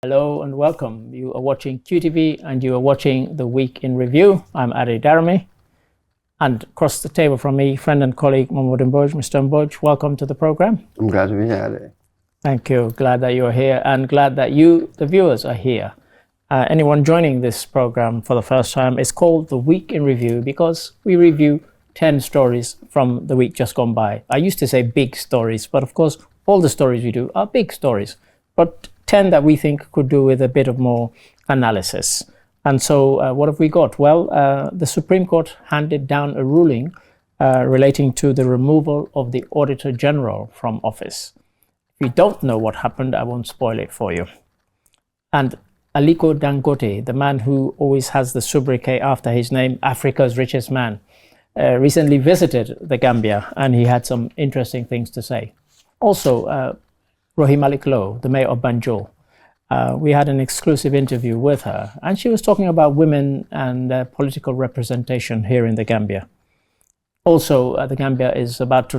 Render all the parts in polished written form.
Hello and welcome. You are watching QTV and you are watching The Week in Review. I'm Ade Darami, and across the table from me, friend and colleague Mahmoud Mboj. Mr. Mboj, welcome to the program. I'm glad to be here, Ade. Thank you. Glad that you're here and glad that you, the viewers, are here. Anyone joining this program for the first time, it's called The Week in Review because we review 10 stories from the week just gone by. I used to say big stories, but of course, all the stories we do are big stories. But 10 that we think could do with a bit of more analysis. And so what have we got? Well, the Supreme Court handed down a ruling relating to the removal of the Auditor General from office. If you don't know what happened, I won't spoil it for you. And Aliko Dangote, the man who always has the sobriquet after his name, Africa's richest man, recently visited the Gambia and he had some interesting things to say. Also, Rohey Malik Lowe, the mayor of Banjul, we had an exclusive interview with her and she was talking about women and political representation here in the Gambia. Also, the Gambia is about to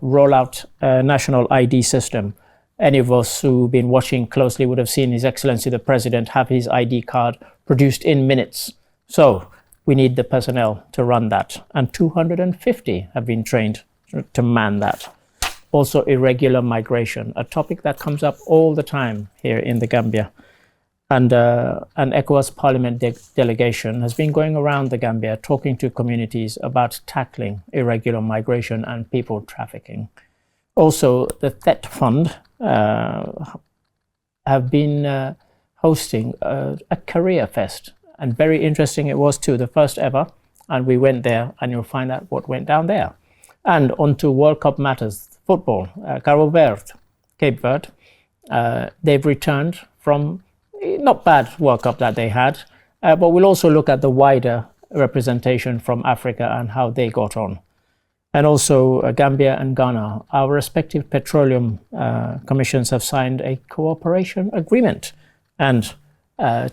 roll out a national ID system. Any of us who've been watching closely would have seen His Excellency the President have his ID card produced in minutes. So we need the personnel to run that, and 250 have been trained to man that. Also, irregular migration, a topic that comes up all the time here in the Gambia. And an ECOWAS Parliament delegation has been going around the Gambia talking to communities about tackling irregular migration and people trafficking. Also, the THET Fund have been hosting a career fest. And very interesting it was too, the first ever. And we went there and you'll find out what went down there. And on to World Cup matters. Football, Cabo Verde, Cape Verde, they've returned from not bad World Cup that they had, but we'll also look at the wider representation from Africa and how they got on. And also Gambia and Ghana, our respective petroleum commissions have signed a cooperation agreement. And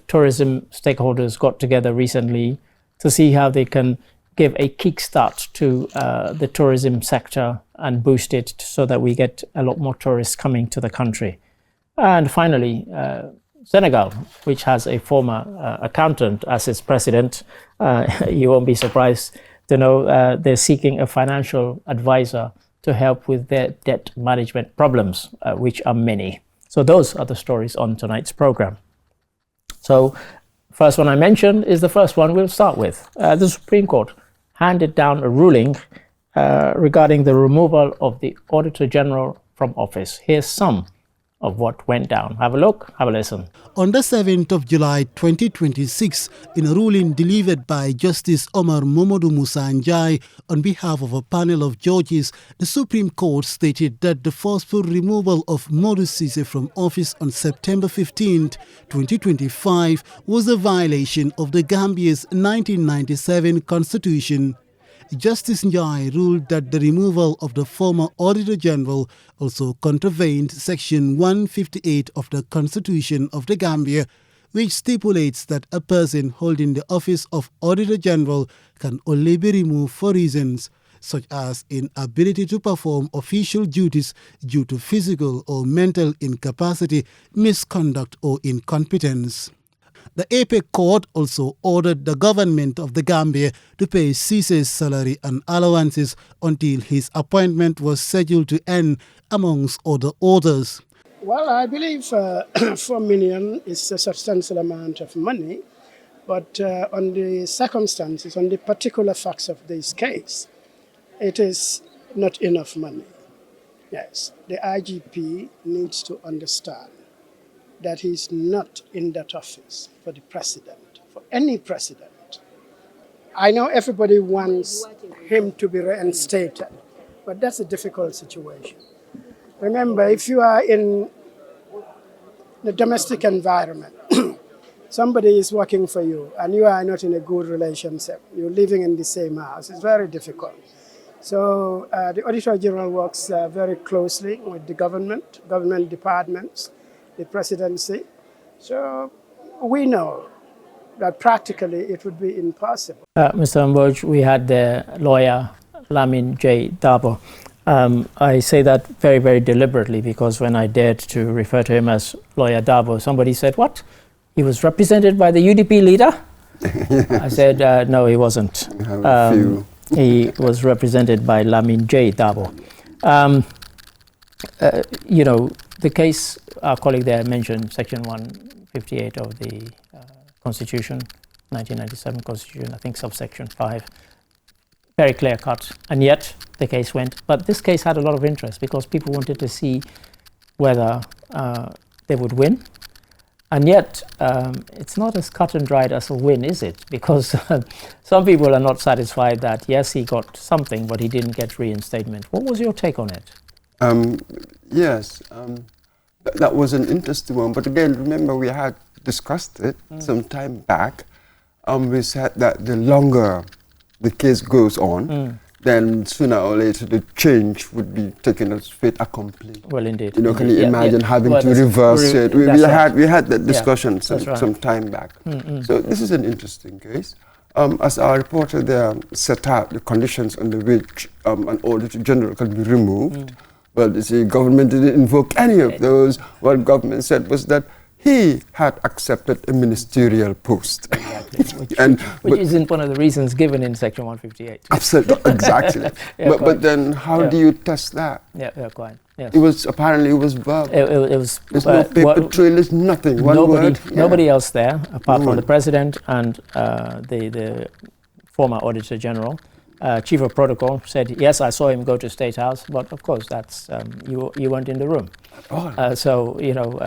tourism stakeholders got together recently to see how they can give a kickstart to the tourism sector and boost it so that we get a lot more tourists coming to the country. And finally, Senegal, which has a former accountant as its president, you won't be surprised to know they're seeking a financial advisor to help with their debt management problems, which are many. So those are the stories on tonight's program. So first one I mentioned is the first one we'll start with. The Supreme Court handed down a ruling regarding the removal of the Auditor General from office. Here's some of what went down. Have a look, have a listen. On the 7th of July 2026, in a ruling delivered by Justice Omar Momodu Musa Njai on behalf of a panel of judges, the Supreme Court stated that the forceful removal of Modus Cisse from office on September 15, 2025 was a violation of the Gambia's 1997 constitution. Justice Njai ruled that the removal of the former Auditor General also contravened Section 158 of the Constitution of the Gambia, which stipulates that a person holding the office of Auditor General can only be removed for reasons such as inability to perform official duties due to physical or mental incapacity, misconduct, or incompetence. The APEC court also ordered the government of the Gambia to pay Cisse's salary and allowances until his appointment was scheduled to end, amongst other orders. Well, I believe 4 million is a substantial amount of money, but on the circumstances, on the particular facts of this case, it is not enough money. Yes, the IGP needs to understand that he's not in that office for the president, for any president. I know everybody wants him to be reinstated, but that's a difficult situation. Remember, if you are in the domestic environment, somebody is working for you and you are not in a good relationship, you're living in the same house, it's very difficult. So the Auditor General works very closely with the government departments, the presidency. So we know that practically it would be impossible. Mr. Mboj, we had the lawyer Lamin J. Dabo. I say that very, very deliberately because when I dared to refer to him as Lawyer Dabo, somebody said, "What? He was represented by the UDP leader?" I said, "No, he wasn't. He was represented by Lamin J. Dabo." You know, the case our colleague there mentioned, Section 158 of the Constitution, 1997 Constitution, I think subsection 5, very clear cut, and yet the case went. But this case had a lot of interest because people wanted to see whether they would win. And yet, it's not as cut and dried as a win, is it? Because some people are not satisfied that, yes, he got something, but he didn't get reinstatement. What was your take on it? Yes, that was an interesting one. But again, remember, we had discussed it some time back. We said that the longer the case goes on, then sooner or later the change would be taken as fait accompli. Well, indeed. You know, can you imagine having to reverse it? We had that discussion some time back. So this is an interesting case. As our reporter there set out the conditions under which an Auditor General can be removed, well, the government didn't invoke any of those. What government said was that he had accepted a ministerial post. Exactly. Which isn't one of the reasons given in Section 158. Absolutely, exactly. But then how do you test that? Yeah, quite. Yes. It was apparently verbal. It was. There's no paper trail, there's nothing. One word. Nobody else there apart from the President and the former Auditor General. Chief of Protocol said, yes, I saw him go to State House, but of course that's you weren't in the room. So, you know,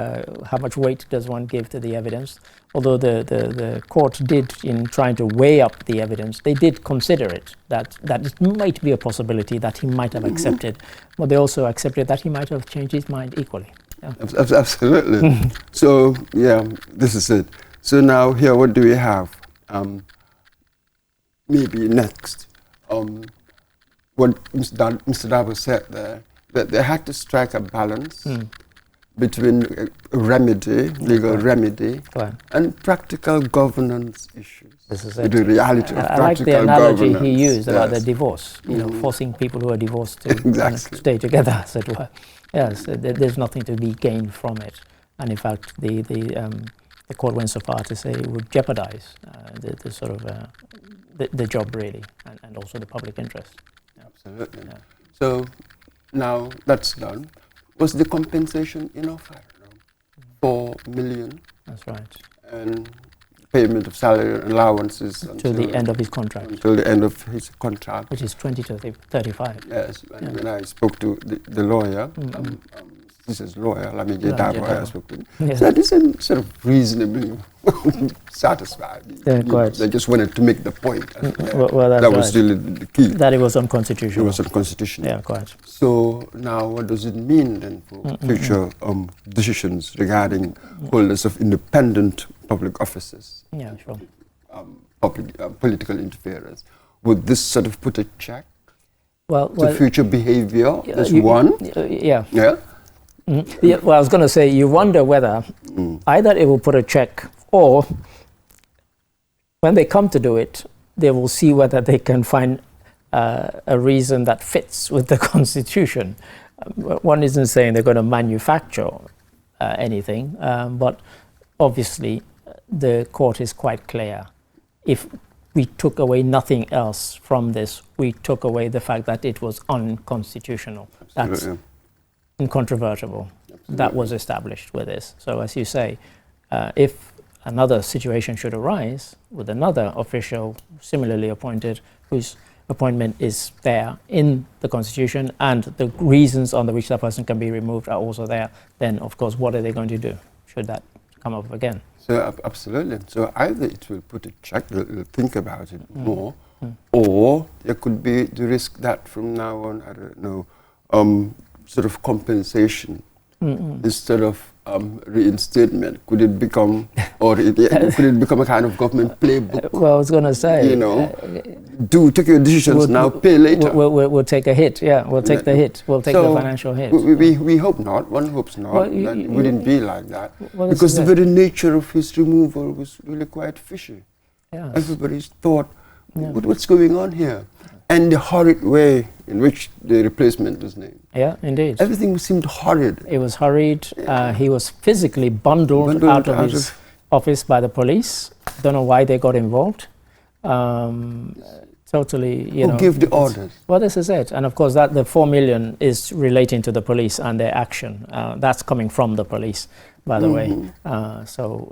how much weight does one give to the evidence? Although the court did, in trying to weigh up the evidence, they did consider it, that it might be a possibility that he might have accepted, but they also accepted that he might have changed his mind equally. Yeah. Absolutely. So, yeah, this is it. So now here, what do we have? Maybe next. What Mr. Dabo said there, that they had to strike a balance between a remedy, legal remedy, and practical governance issues. This is the reality of practical I like the analogy governance. he used about the divorce, you know, forcing people who are divorced to stay together, as it were. Yes, there's nothing to be gained from it. And in fact, the court went so far to say it would jeopardize the sort of the job, really, and also the public interest. Yeah. Absolutely. Yeah. So now that's done. Was the compensation enough? I don't know, 4 million. That's right. And payment of salary and allowances until the end of his contract. Until the end of his contract, which is 20 to 35. Yes. And when I spoke to the lawyer, this is lawyer, Lamin J. Dabo, I spoke to him. Yes. So this is sort of reasonably satisfied. They just wanted to make the point. Well, that was really the key. That it was unconstitutional. It was unconstitutional. Yeah, quite. So now what does it mean then for future decisions regarding holders of independent public offices? Yeah, sure. Political interference. Would this sort of put a check to future behavior? That's one. Yeah. Yeah. Yeah, well, I was going to say, you wonder whether either it will put a check, or when they come to do it, they will see whether they can find a reason that fits with the Constitution. One isn't saying they're going to manufacture anything, but obviously the court is quite clear. If we took away nothing else from this, we took away the fact that it was unconstitutional. Absolutely. That's incontrovertible. Absolutely. That was established with this. So as you say, if another situation should arise with another official similarly appointed, whose appointment is there in the Constitution and the reasons on which that person can be removed are also there, then of course what are they going to do should that come up again? So absolutely. So either it will put a check, they'll think about it more, or there could be the risk that from now on, I don't know, sort of compensation instead of reinstatement. Could it become, or could it become a kind of government playbook? Well, I was going to say, you know, take your decisions now, pay later. We'll take a hit. Yeah, we'll take the hit. We'll take the financial hit. We hope not. One hopes not. Well, that it wouldn't be like that, because the very nature of his removal was really quite fishy. Yes. Everybody's thought, what's going on here? and the horrid way in which the replacement was named. Yeah, indeed. Everything seemed horrid. It was hurried. He was physically bundled out of his office by the police. Don't know why they got involved. Totally, Who gave the orders? Well, this is it. And of course, that the 4 million is relating to the police and their action. That's coming from the police, by the way. So,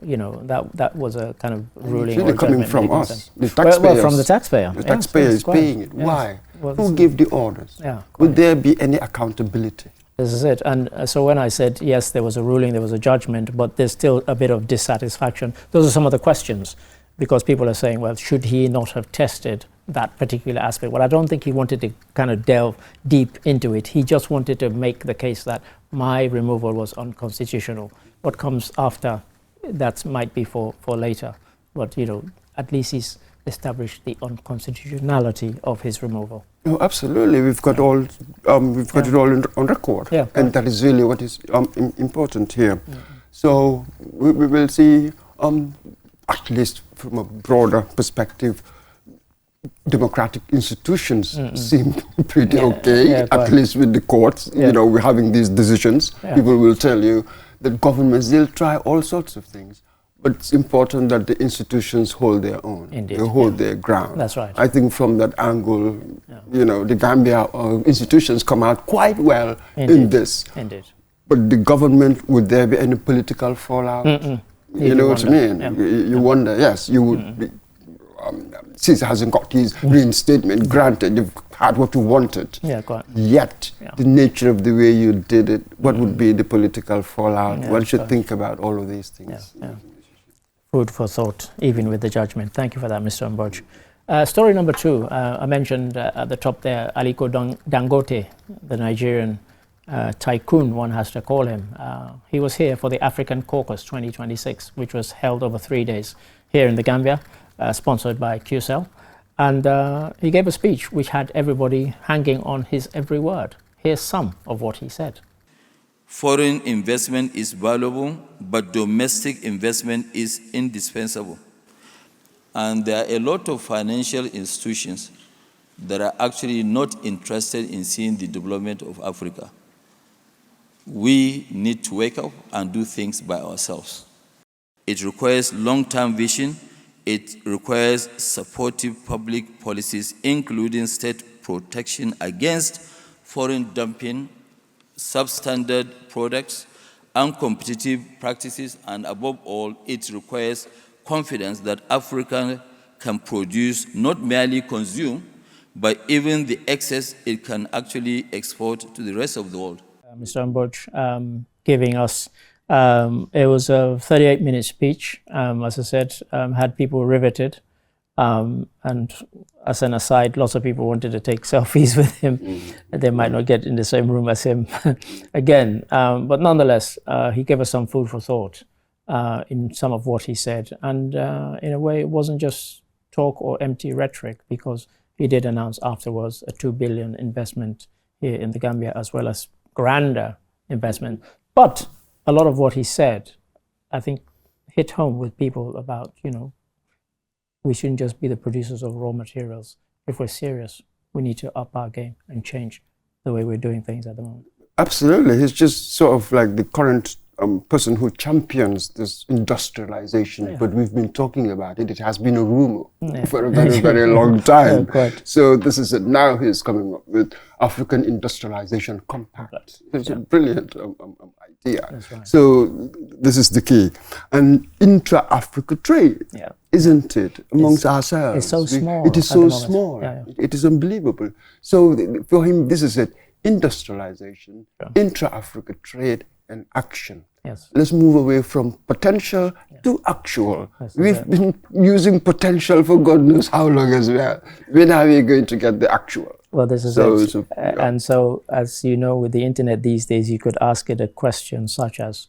that was a kind of ruling. It's really coming from us, the taxpayers. Well, from the taxpayer. The taxpayer is paying it. Yes. Why? Well, who gave the orders? Yeah, would there be any accountability? This is it. And so when I said, yes, there was a ruling, there was a judgment, but there's still a bit of dissatisfaction. Those are some of the questions, because people are saying, well, should he not have tested that particular aspect? Well, I don't think he wanted to kind of delve deep into it. He just wanted to make the case that my removal was unconstitutional. What comes after, that might be for later. But, at least he's established the unconstitutionality of his removal. No, absolutely. We've got all it all on record, and that is really what is important here. So we will see, at least from a broader perspective, democratic institutions seem pretty okay, at least with the courts. We're having these decisions. People will tell you that governments, they'll try all sorts of things. But it's important that the institutions hold their own. Indeed. They hold their ground. That's right. I think from that angle, the Gambia institutions come out quite well in this. Indeed. But the government, would there be any political fallout? You know what I mean? Yeah. You wonder, yes, you would be, Caesar hasn't got his reinstatement granted, you've had what you wanted. Yet, the nature of the way you did it, what would be the political fallout? One should think about all of these things. Food for thought, even with the judgment. Thank you for that, Mr. Mbodj. Story number 2, I mentioned at the top there, Aliko Dangote, the Nigerian tycoon, one has to call him. He was here for the African Caucus 2026, which was held over 3 days here in the Gambia, sponsored by QCell. And he gave a speech which had everybody hanging on his every word. Here's some of what he said. Foreign investment is valuable, but domestic investment is indispensable. And there are a lot of financial institutions that are actually not interested in seeing the development of Africa. We need to wake up and do things by ourselves. It requires long-term vision. It requires supportive public policies, including state protection against foreign dumping, substandard products, uncompetitive practices, and above all, it requires confidence that Africa can produce, not merely consume, but even the excess it can actually export to the rest of the world. Mr. Mbodj giving us, it was a 38-minute speech, as I said, had people riveted. And as an aside, lots of people wanted to take selfies with him. They might not get in the same room as him again. But nonetheless, he gave us some food for thought in some of what he said. And in a way, it wasn't just talk or empty rhetoric, because he did announce afterwards a 2 billion investment here in the Gambia, as well as grander investment. But a lot of what he said, I think, hit home with people about, we shouldn't just be the producers of raw materials. If we're serious, we need to up our game and change the way we're doing things at the moment. Absolutely. He's just sort of like the current person who champions this industrialization, but we've been talking about it. It has been a rumor for a very, very long time. So this is it. Now he's coming up with African Industrialization Compact. It's a brilliant idea. Right. So this is the key. And intra-Africa trade, isn't it, amongst ourselves? It's so small. It is so small. It is unbelievable. So for him, this is it. Industrialization, intra-Africa trade, and action. Let's move away from potential to actual. We've been using potential for God knows how long as well. When are we going to get the actual? Well, this is it. And so, as you know, with the internet these days, you could ask it a question such as,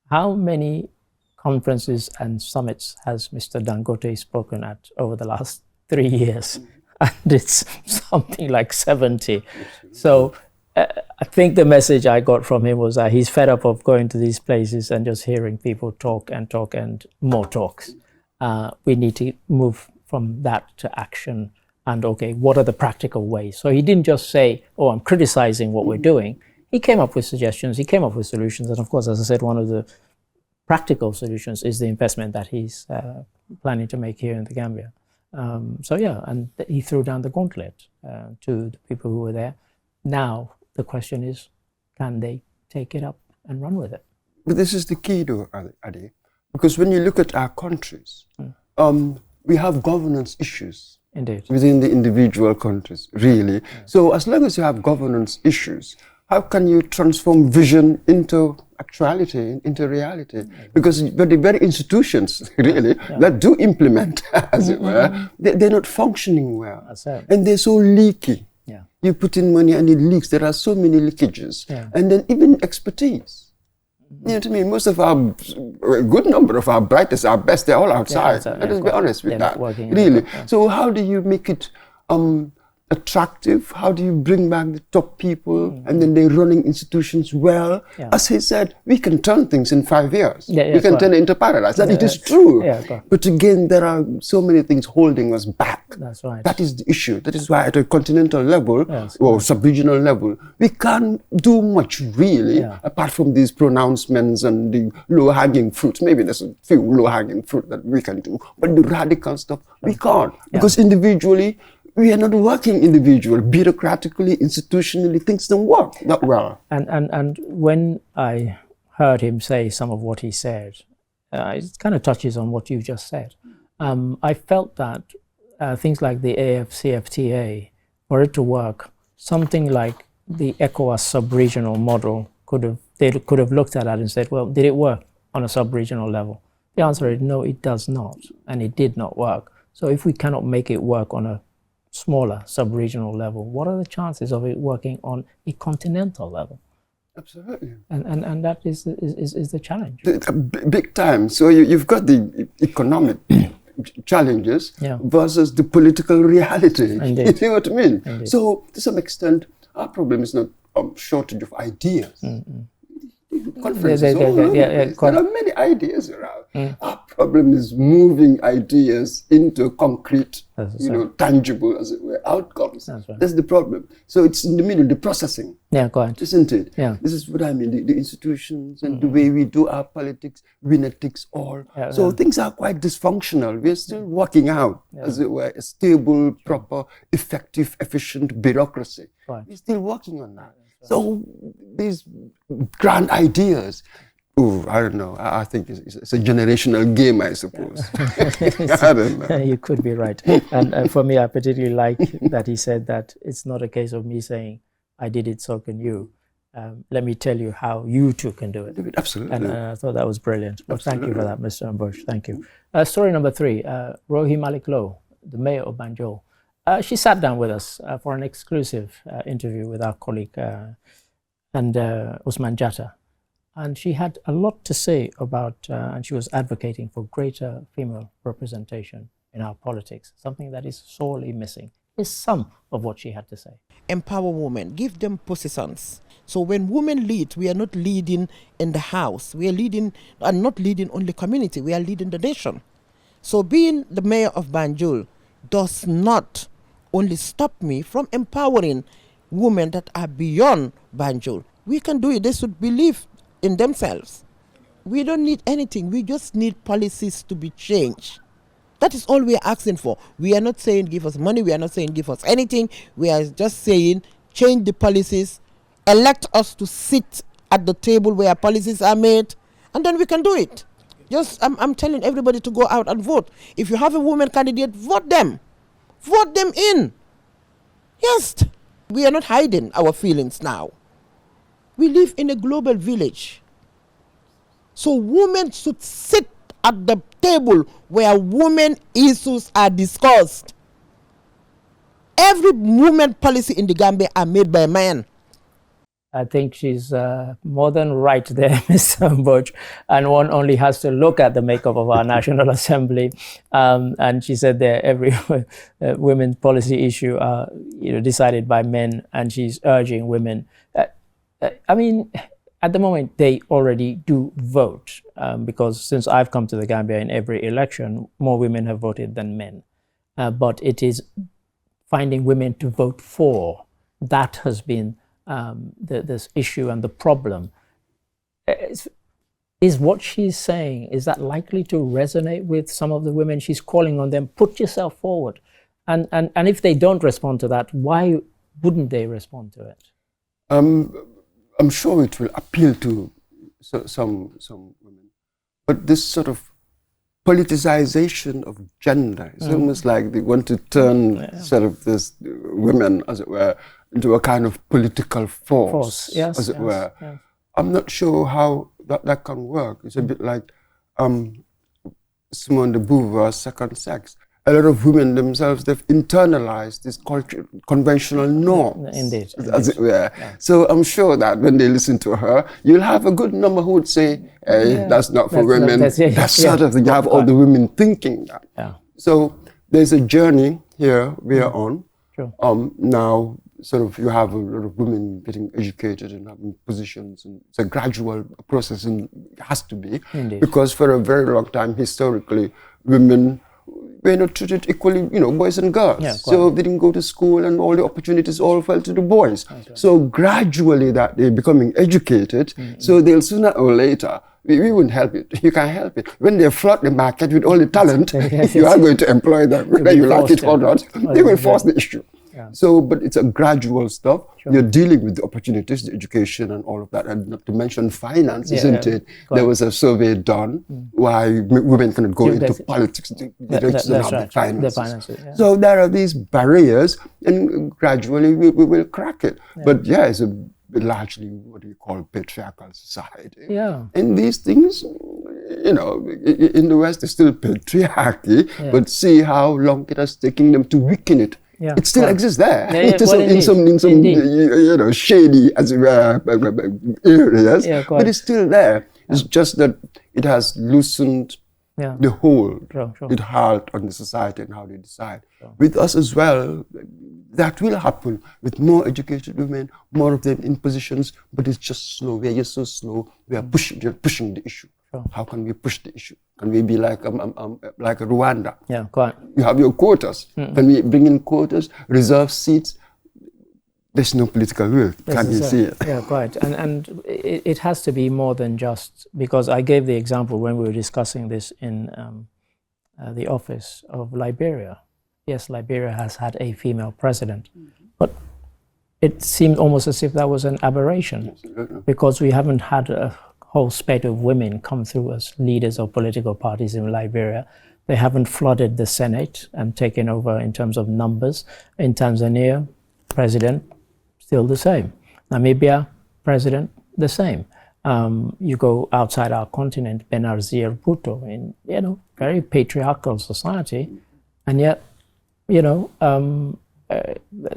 how many conferences and summits has Mr. Dangote spoken at over the last 3 years? And it's something like 70. So I think the message I got from him was that he's fed up of going to these places and just hearing people talk and more talks. We need to move from that to action and okay, what are the practical ways? So he didn't just say, oh, I'm criticizing what we're doing. He came up with suggestions, he came up with solutions, and of course, as I said, one of the practical solutions is the investment that he's planning to make here in the Gambia. So yeah, and he threw down the gauntlet to the people who were there. Now the question is, can they take it up and run with it? But this is the key though, Adi, because when you look at our countries, we have governance issues. Indeed. Within the individual countries, really. Yeah. So as long as you have governance issues, how can you transform vision into actuality, into reality? Because the very institutions, really, that do implement, as it were, they're not functioning well. And they're so leaky. Yeah. You put in money and it leaks. There are so many leakages. Yeah. And then even expertise. You know what I mean? Most of a good number of our brightest, our best, they're all outside. Let us be honest with that. Really. So how do you make it attractive? How do you bring back the top people and then they're running institutions well? Yeah. As he said, we can turn things in 5 years. We can turn it into paradise. That it is true. But again, there are so many things holding us back. That's right. That is the issue. That is why at a continental level or sub-regional level, we can't do much really apart from these pronouncements and the low-hanging fruit. Maybe there's a few low-hanging fruit that we can do, but the radical stuff, we can't. Because individually, we are not working individually, bureaucratically, institutionally, things don't work that well. And when I heard him say some of what he said, it kind of touches on what you just said. I felt that things like the AFCFTA, for it to work, something like the ECOWAS sub-regional model they could have looked at that and said, well, did it work on a sub-regional level? The answer is no, it does not, and it did not work. So if we cannot make it work on a smaller sub-regional level, what are the chances of it working on a continental level? Absolutely. And that is the challenge. Big time. So you've got the economic challenges versus the political reality. Indeed. You know what I mean? Indeed. So to some extent, our problem is not shortage of ideas. Conferences there are many ideas around. Our problem is moving ideas into concrete, tangible, as it were, outcomes. That's the problem. So it's in the middle, the processing. Yeah, go ahead. Isn't it? Yeah. This is what I mean, the institutions and the way we do our politics, winner takes all. So things are quite dysfunctional. We're still working out, as it were, a stable, proper, effective, efficient bureaucracy. We're still working on that. So these grand ideas, I don't know. I think it's a generational game, I suppose. I don't know. You could be right. And for me, I particularly like that he said that it's not a case of me saying, I did it, so can you. Let me tell you how you too can do it. Absolutely. And I thought that was brilliant. Well, thank you for that, Mr. Ambush. Thank you. Story number 3, Rohi Malik Lowe, the mayor of Banjul. She sat down with us for an exclusive interview with our colleague Usman Jatta. And she had a lot to say about, and she was advocating for greater female representation in our politics, something that is sorely missing. Is some of what she had to say. Empower women, give them positions. So when women lead, we are not leading in the house. We are leading, and not leading only community, we are leading the nation. So being the mayor of Banjul does not only stop me from empowering women that are beyond Banjul. We can do it. They should believe in themselves. We don't need anything. We just need policies to be changed. That is all we are asking for. We are not saying give us money. We are not saying give us anything. We are just saying change the policies, elect us to sit at the table where policies are made, and then we can do it. Just, I'm telling everybody to go out and vote. If you have a woman candidate, vote them. Vote them in. Yes. We are not hiding our feelings now. We live in a global village. So women should sit at the table where women issues are discussed. Every women policy in the Gambia are made by men. I think she's more than right there, Mr. Ambush. And one only has to look at the makeup of our National Assembly. And she said there every women's policy issue are decided by men, and she's urging women. I mean, at the moment, they already do vote because since I've come to the Gambia in every election, more women have voted than men. But it is finding women to vote for. That has been this issue and the problem. Is what she's saying, is that likely to resonate with some of the women? She's calling on them, put yourself forward. And if they don't respond to that, why wouldn't they respond to it? I'm sure it will appeal to some women. But this sort of politicization of gender, it's almost like they want to turn sort of this women, as it were, into a kind of political force, yes, as it were. Yes. I'm not sure how that can work. It's a bit like Simone de Beauvoir's Second Sex. A lot of women themselves, they've internalized these conventional norms, indeed. As it were. Yeah. So I'm sure that when they listen to her, you'll have a good number who would say, hey, that's not for women. That's sort of, you have all the women thinking that. Yeah. So there's a journey here we are on. Sure. Now, sort of, you have a lot of women getting educated and having positions, and it's a gradual process, and it has to be. Indeed. Because for a very long time, historically, women were not treated equally, boys and girls. Yeah, so they didn't go to school, and all the opportunities all fell to the boys. Right. So gradually that they're becoming educated, so they'll sooner or later, we wouldn't help it. You can't help it. When they flood the market with all the talent, you are going to employ them, whether you like it or not. They will force the issue. Yeah. So, but it's a gradual stuff. Sure. You're dealing with the opportunities, the education and all of that, and not to mention finance, isn't it? There was a survey done why women cannot go into politics. They don't have the finances. Yeah. So there are these barriers, and gradually we will crack it. Yeah. But it's a largely what we call patriarchal society. Yeah. And these things, in the West, it's still patriarchy, but see how long it has taken them to weaken it. Yeah, it still exists there. It is in some shady areas, but it's still there. It's just that it has loosened the hold, it halt on the society and how they decide. With us as well, that will happen with more educated women, more of them in positions, but it's just slow. We are just so slow. We are pushing the issue. How can we push the issue? Can we be like Rwanda? Yeah, quite. You have your quotas. Can we bring in quotas, reserve seats? There's no political will. Can you see it? Yeah, quite. And it has to be more than just, because I gave the example when we were discussing this in the office of Liberia. Yes, Liberia has had a female president, but it seemed almost as if that was an aberration, because we haven't had a whole spate of women come through as leaders of political parties in Liberia. They haven't flooded the Senate and taken over in terms of numbers. In Tanzania, president, still the same. Namibia, president, the same. You go outside our continent, Benazir Bhutto, in very patriarchal society, and yet,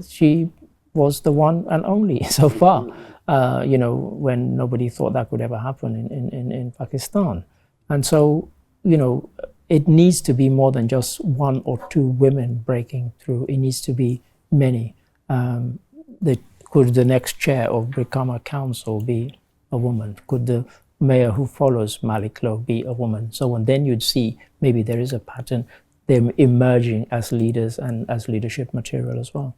she was the one and only so far. When nobody thought that could ever happen in Pakistan. And so, it needs to be more than just one or two women breaking through. It needs to be many. Could the next chair of Brikama Council be a woman? Could the mayor who follows Malik Lowe be a woman? So then you'd see maybe there is a pattern, them emerging as leaders and as leadership material as well.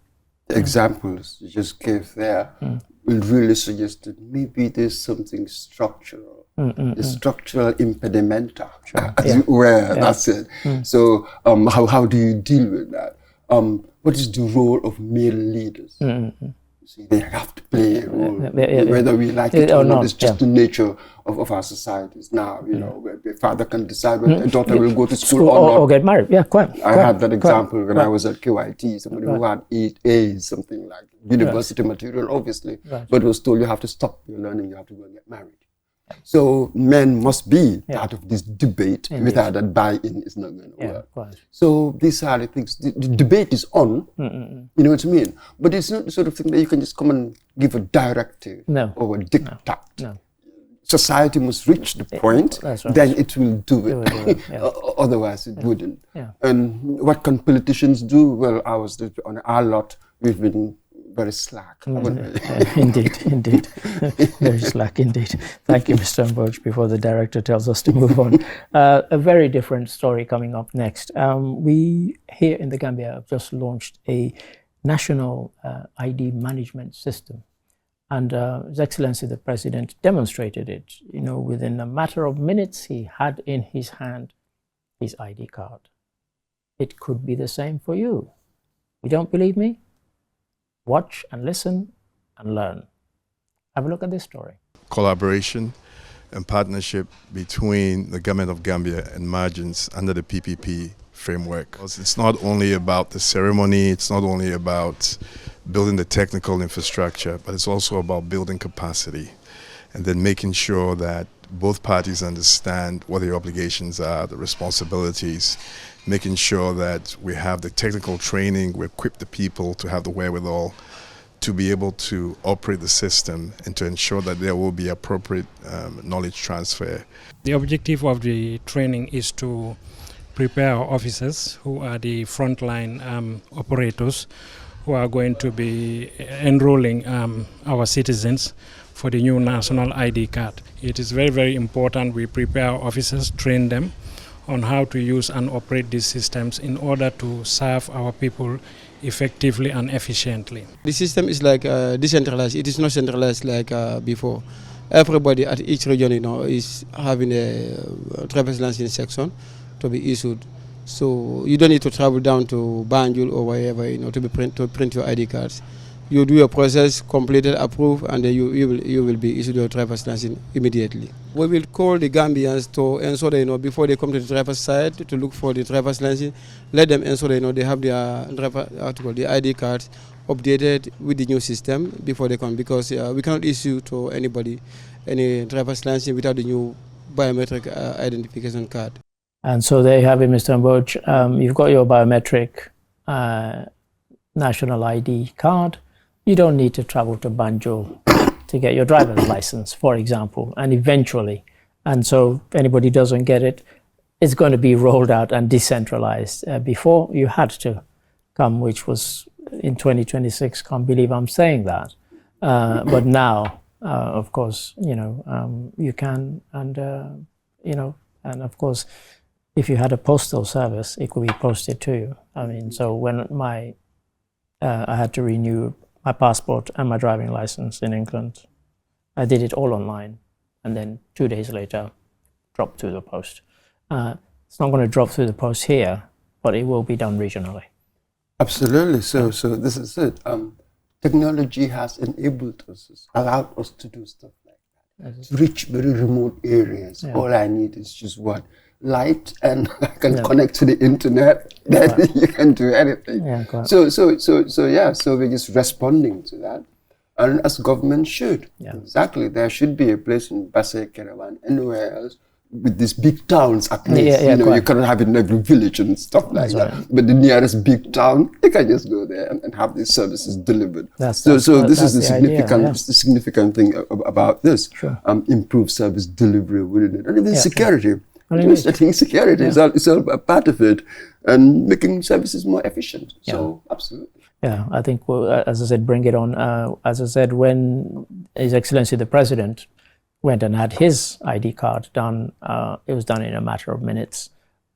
The examples you just gave there will really suggest that maybe there's something structural, a structural impedimenta, as it were, that's it. So how do you deal with that? What is the role of male leaders? See, they have to play a role, whether we like it or not. It's just the nature of our societies now, where the father can decide whether a daughter will go to school or not. Or get married, I had that example when I was at KYT, somebody who had 8 A's, something like university material, obviously, but was told you have to stop your learning, you have to go and get married. So men must be part of this debate. Without that buy-in, it's not going to work. So these are the things. The debate is on, you know what I mean? But it's not the sort of thing that you can just come and give a directive or a diktat. No. Society must reach the point, then it will do it. Otherwise, it wouldn't. And what can politicians do? Well, on our lot, we've been very slack. Indeed. Very slack indeed. Thank you, Mr. Mboj. Before the director tells us to move on. A very different story coming up next. We here in the Gambia have just launched a national ID management system. And His Excellency the President demonstrated it. Within a matter of minutes, he had in his hand his ID card. It could be the same for you. You don't believe me? Watch and listen and learn. Have a look at this story. Collaboration and partnership between the government of Gambia and Margins under the PPP framework. It's not only about the ceremony, it's not only about building the technical infrastructure, but it's also about building capacity and then making sure that both parties understand what their obligations are, the responsibilities, making sure that we have the technical training, we equip the people to have the wherewithal to be able to operate the system and to ensure that there will be appropriate knowledge transfer. The objective of the training is to prepare our officers who are the frontline operators who are going to be enrolling our citizens for the new national ID card. It is very, very important we prepare our officers, train them on how to use and operate these systems in order to serve our people effectively and efficiently. The system is like decentralized. It is not centralized like before. Everybody at each region, is having a driver's license section to be issued. So you don't need to travel down to Banjul or wherever, to print your ID cards. You do your process, completed, approved, and then you will be issued your driver's license immediately. We will call the Gambians to ensure that, before they come to the driver's side to look for the driver's license, let them ensure that, they have their the ID cards updated with the new system before they come, because we cannot issue to anybody any driver's license without the new biometric identification card. And so there you have it, Mr. Mboj. You've got your biometric national ID card. You don't need to travel to Banjul to get your driver's license, for example, and eventually. And so if anybody doesn't get it, it's going to be rolled out and decentralized. Before, you had to come, which was in 2026. Can't believe I'm saying that. But now, of course, you can, and, and of course, if you had a postal service, it could be posted to you. So when I had to renew my passport and my driving license in England, I did it all online, and then 2 days later, dropped through the post. It's not going to drop through the post here, but it will be done regionally. Absolutely. So this is it. Technology has enabled us, allowed us to do stuff like that. To reach very remote areas. Yeah. All I need is just what? Light, and I can connect to the internet. Then you can do anything. Yeah, so we're just responding to that, and as government should. Yeah. Exactly. There should be a place in Basse, Kerewan, anywhere else with these big towns at least. You cannot have it in every village and stuff like that. Right. But the nearest big town, you can just go there and have these services delivered. This is the significant thing about this. Sure. Improved service delivery within it, and even security. Just security is all a part of it, and making services more efficient. So absolutely. Yeah, I think, as I said, bring it on. As I said, when His Excellency the President went and had his ID card done, it was done in a matter of minutes,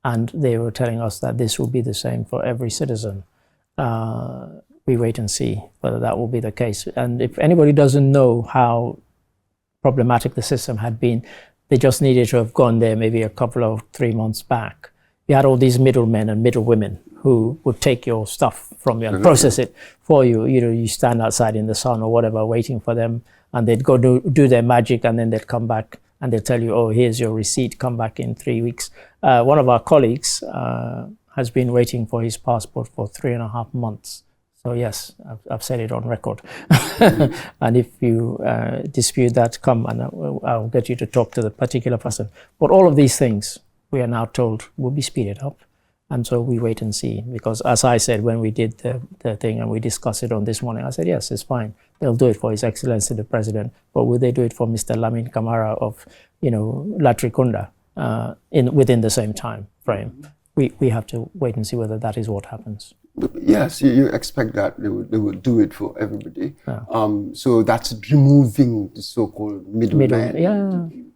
and they were telling us that this will be the same for every citizen. We wait and see whether that will be the case. And if anybody doesn't know how problematic the system had been, they just needed to have gone there maybe a couple of 3 months back. You had all these middlemen and middlewomen who would take your stuff from you and process it for you. You stand outside in the sun or whatever, waiting for them, and they'd go do their magic, and then they'd come back and they'll tell you, oh, here's your receipt, come back in 3 weeks. One of our colleagues has been waiting for his passport for 3.5 months. So yes, I've said it on record. And if you dispute that, come and I'll get you to talk to the particular person. But all of these things, we are now told, will be speeded up. And so we wait and see. Because as I said, when we did the thing and we discussed it on this morning, I said, yes, it's fine. They'll do it for His Excellency the President. But will they do it for Mr. Lamin Camara of, Latrikunda within the same time frame? We have to wait and see whether that is what happens. Yes, you expect that they would do it for everybody. Yeah. So that's removing the so-called middleman.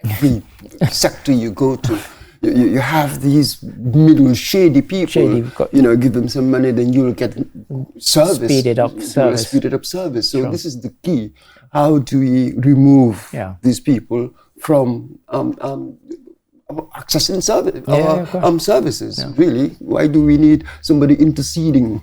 Every sector you go to, you have these middle shady people. Give them some money, then you'll get service. Speeded up service. Speeded up service. So this is the key. How do we remove these people from accessing services? Really, why do we need somebody interceding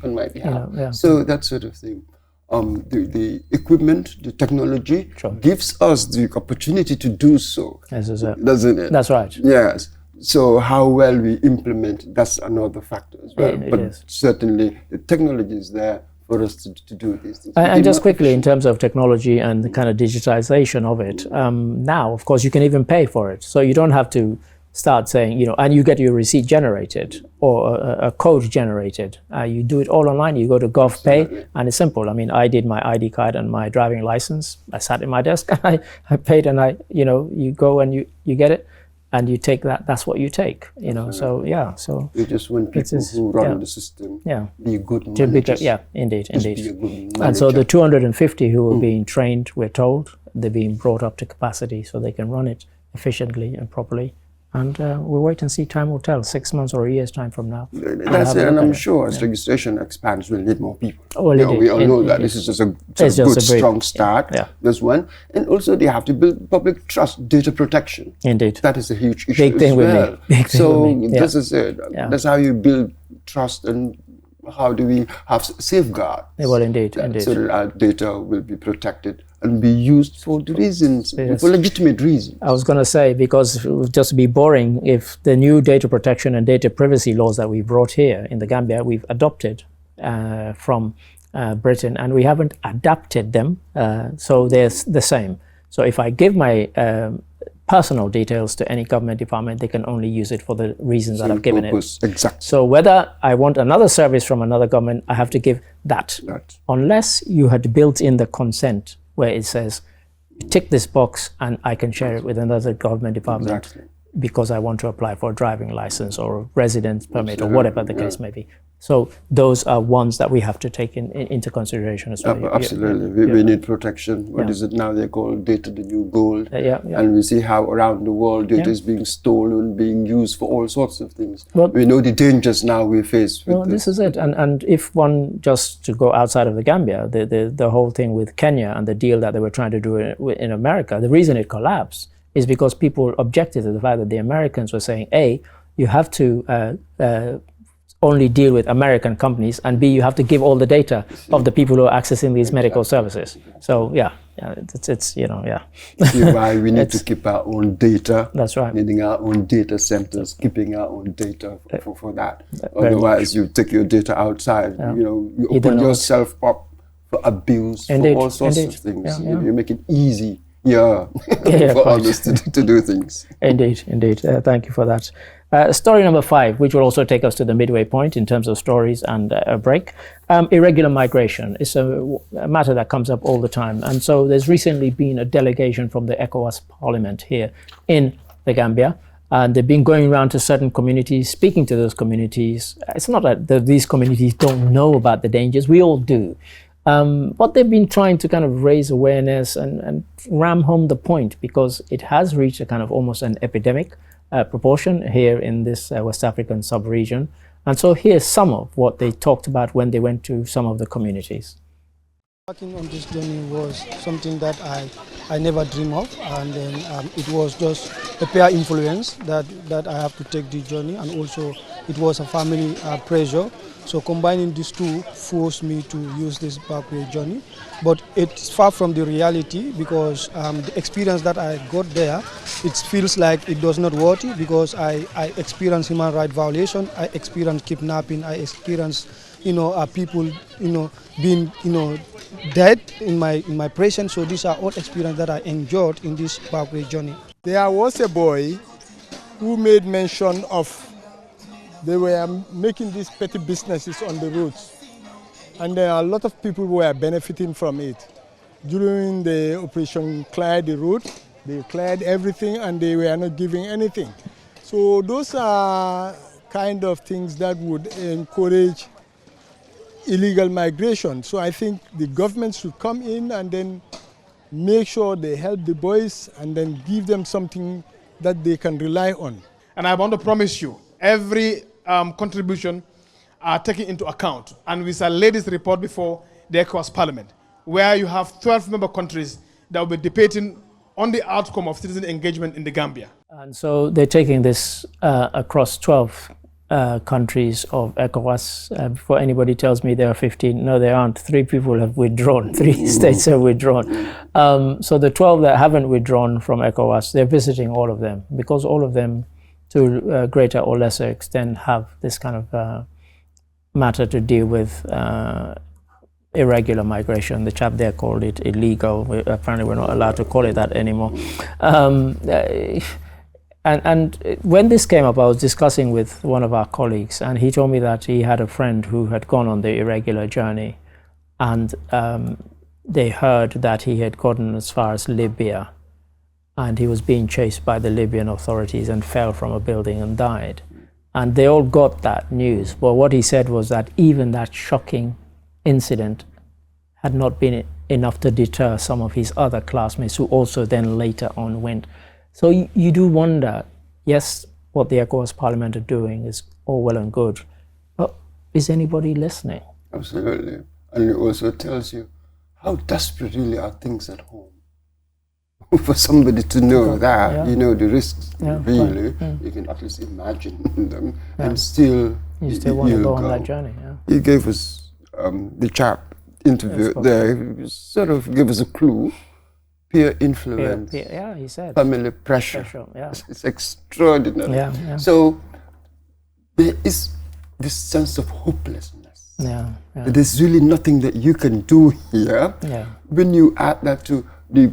on my behalf? So that sort of thing. The equipment, the technology gives us the opportunity to do so, doesn't it? That's right. Yes. So how well we implement, that's another factor as well. But certainly the technology is there for us to do these things. And just quickly, in terms of technology and the kind of digitization of it, now, of course, you can even pay for it. So you don't have to start saying, and you get your receipt generated or a code generated. You do it all online. You go to GovPay, and it's simple. I mean, I did my ID card and my driving license. I sat at my desk, and I paid, and you go and you get it, and you take that. That's what you take, So So you just want people who run the system, be good managers. Indeed. Be a good manager. And so the 250 who are being trained, we're told, they're being brought up to capacity so they can run it efficiently and properly. And we'll wait and see. Time will tell. 6 months or a year's time from now. That's it. And I'm sure as registration expands, we'll need more people. We all know that. This is just a good, strong start. There's one. And also they have to build public trust, data protection. Indeed. That is a huge issue Big thing with me. So this is it. That's how you build trust, and how do we have safeguards? Well, indeed. So that our data will be protected and be used for the reasons, for legitimate reasons. I was going to say, because it would just be boring if the new data protection and data privacy laws that we brought here in the Gambia, we've adopted from Britain, and we haven't adapted them, so they're the same. So if I give my personal details to any government department, they can only use it for the reasons that I've given it. Exactly. So whether I want another service from another government, I have to give that. Unless you had built in the consent where it says, tick this box and I can share it with another government department because I want to apply for a driving license or a residence permit or whatever the case may be. So those are ones that we have to take into consideration as well. Absolutely. We need protection. What is it now? They call data the new gold. And we see how around the world data is being stolen, being used for all sorts of things. We know the dangers now we face with this is it. And if one, just to go outside of the Gambia, the whole thing with Kenya and the deal that they were trying to do in America, the reason it collapsed is because people objected to the fact that the Americans were saying, A, you have to only deal with American companies, and B, you have to give all the data of the people who are accessing these medical services. So it's See why we need to keep our own data. That's right. Needing our own data centers, keeping our own data for that. Otherwise, you take your data outside. You open yourself up for abuse, for all sorts of things. You make it easy. For others to do things. Indeed. Thank you for that. Story number 5, which will also take us to the midway point in terms of stories and a break. Irregular migration is a matter that comes up all the time. And so there's recently been a delegation from the ECOWAS Parliament here in the Gambia. And they've been going around to certain communities, speaking to those communities. It's not that these communities don't know about the dangers. We all do. But they've been trying to kind of raise awareness and ram home the point, because it has reached a kind of almost an epidemic proportion here in this West African sub-region. And so here's some of what they talked about when they went to some of the communities. Working on this journey was something that I never dreamed of, and then it was just a peer influence that I have to take the journey, and also it was a family pressure. So combining these two forced me to use this backway journey. But it's far from the reality, because the experience that I got there, it feels like it does not worth it, because I experienced human rights violation, I experienced kidnapping, I experienced people being dead in my presence. So these are all experiences that I enjoyed in this backway journey. There was a boy who made mention of they were making these petty businesses on the roads, and there are a lot of people who were benefiting from it. During the operation Clear the Road, they cleared everything and they were not giving anything. So those are kind of things that would encourage illegal migration. So I think the government should come in and then make sure they help the boys and then give them something that they can rely on. And I want to promise you, every contribution are taken into account. And we shall lay this report before the ECOWAS Parliament, where you have 12 member countries that will be debating on the outcome of citizen engagement in the Gambia. And so they're taking this across 12 countries of ECOWAS. Before anybody tells me there are 15, no, there aren't. 3 people have withdrawn. 3 states have withdrawn. So the 12 that haven't withdrawn from ECOWAS, they're visiting all of them, because all of them, to a greater or lesser extent, have this kind of matter to deal with. Irregular migration. The chap there called it illegal. Apparently we're not allowed to call it that anymore. And when this came up, I was discussing with one of our colleagues, and he told me that he had a friend who had gone on the irregular journey, and they heard that he had gotten as far as Libya, and he was being chased by the Libyan authorities and fell from a building and died. And they all got that news. But what he said was that even that shocking incident had not been enough to deter some of his other classmates who also then later on went. So you do wonder, yes, what the ECOWAS Parliament are doing is all well and good, but is anybody listening? Absolutely. And it also tells you how desperate really are things at home. For somebody to know that, you know, the risks, really, you can at least imagine them, and still you still want to go on that journey. He gave us the chap interview there, sort of gave us a clue. Peer influence, he said. Family pressure. It's extraordinary. So there is this sense of hopelessness. There's really nothing that you can do here. When you add that to the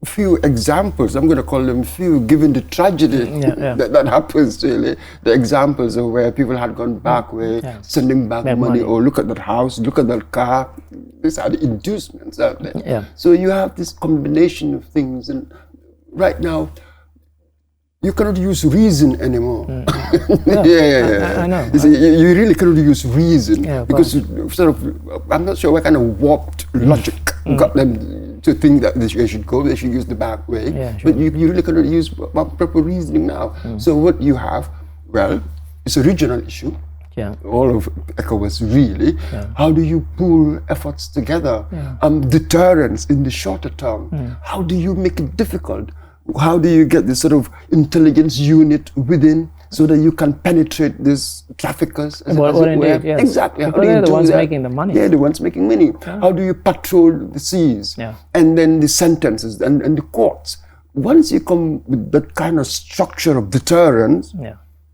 few examples, I'm going to call them few, given the tragedy that happens, really, the examples of where people had gone back, sending back money, or look at that house, look at that car. These are the inducements out there. So you have this combination of things, and right now, you cannot use reason anymore. I know. You really cannot use reason, because sort of, I'm not sure what kind of warped logic got them to think that they should go, they should use the back way. But you really cannot use proper reasoning now. So what you have, well, it's a regional issue. All of ECOWAS, really. How do you pool efforts together? Deterrence in the shorter term. How do you make it difficult? How do you get this sort of intelligence unit within, so that you can penetrate these traffickers? Exactly. They're the ones making the money. Yeah, the ones making money. How do you patrol the seas? And then the sentences and the courts. Once you come with that kind of structure of deterrence,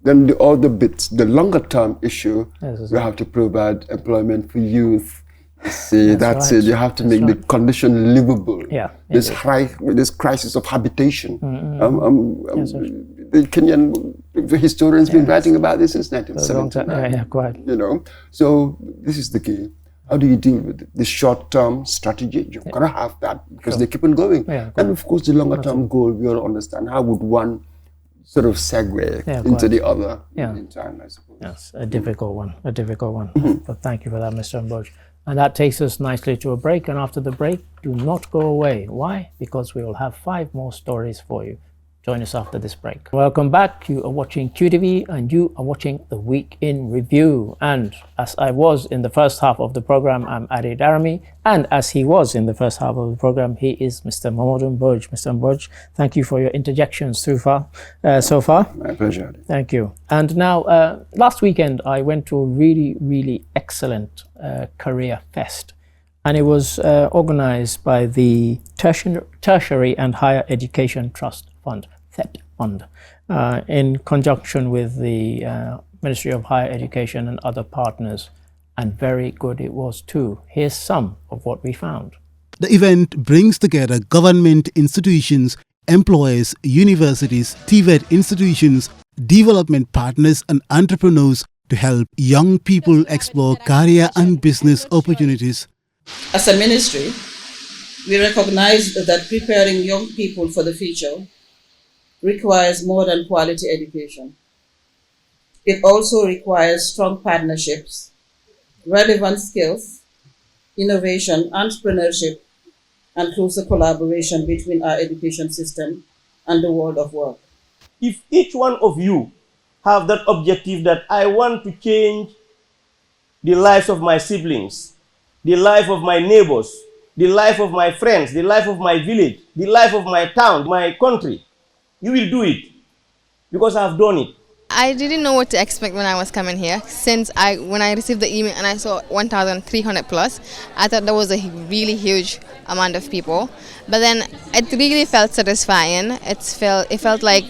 then the other bits, the longer term issue, we have to provide employment for youth. See, that's it. You have to make the condition livable. This crisis of habitation. The Kenyan historians been writing about this since 1979. You know, so this is the key. How do you deal with it? The short-term strategy, you've got to have that, because they keep on going. And of course, the longer-term goal, we all understand. How would one sort of segue into the other in time, I suppose? Yes, a difficult one, But thank you for that, Mr. Mboj. And that takes us nicely to a break. And after the break, do not go away. Why? Because we will have 5 more stories for you. Join us after this break. Welcome back. You are watching QTV, and you are watching The Week in Review. And as I was in the first half of the program, I'm Adi Darami. And as he was in the first half of the program, he is Mr. Momodu Mboj. Mr. Mboj, thank you for your interjections so far. My pleasure. Thank you. And now, last weekend, I went to a really, really excellent career fest. And it was organized by the Tertiary and Higher Education Trust Fund, THET Fund, in conjunction with the Ministry of Higher Education and other partners. And very good it was too. Here's some of what we found. The event brings together government institutions, employers, universities, TVET institutions, development partners and entrepreneurs to help young people explore career and business opportunities. As a ministry, we recognize that preparing young people for the future requires more than quality education. It also requires strong partnerships, relevant skills, innovation, entrepreneurship, and closer collaboration between our education system and the world of work. If each one of you have that objective that I want to change the lives of my siblings, the life of my neighbors, the life of my friends, the life of my village, the life of my town, my country. You will do it because I've done it. I didn't know what to expect when I was coming here. When I received the email and I saw 1,300 plus, I thought that was a really huge amount of people. But then it really felt satisfying. It felt like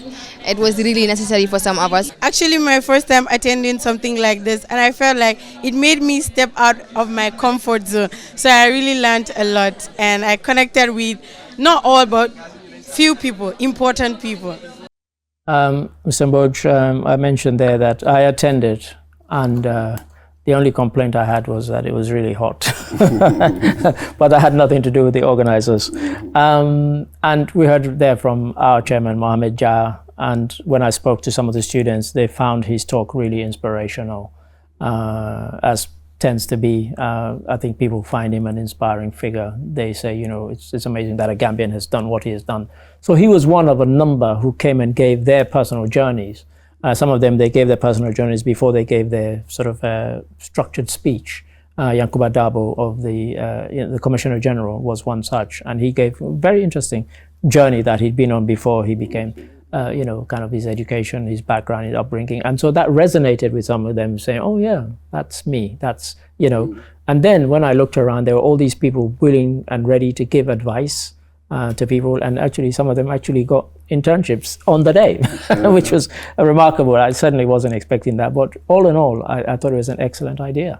it was really necessary for some of us. Actually, my first time attending something like this, and I felt like it made me step out of my comfort zone. So I really learned a lot, and I connected with not all, but few people, important people. Mr. Mboj, I mentioned there that I attended, and the only complaint I had was that it was really hot. But that had nothing to do with the organizers. And we heard there from our chairman, Mohamed Jah, and when I spoke to some of the students, they found his talk really inspirational, as tends to be. I think people find him an inspiring figure. They say, you know, it's amazing that a Gambian has done what he has done. So he was one of a number who came and gave their personal journeys. Some of them, they gave their personal journeys before they gave their sort of structured speech. Yankuba Dabo of the Commissioner General was one such, and he gave a very interesting journey that he'd been on before he became, you know, kind of his education, his background, his upbringing. And so that resonated with some of them, saying, oh yeah, that's me, that's, you know. And then when I looked around, there were all these people willing and ready to give advice to people, and actually some of them actually got internships on the day, which was remarkable. I certainly wasn't expecting that, but all in all, I thought it was an excellent idea.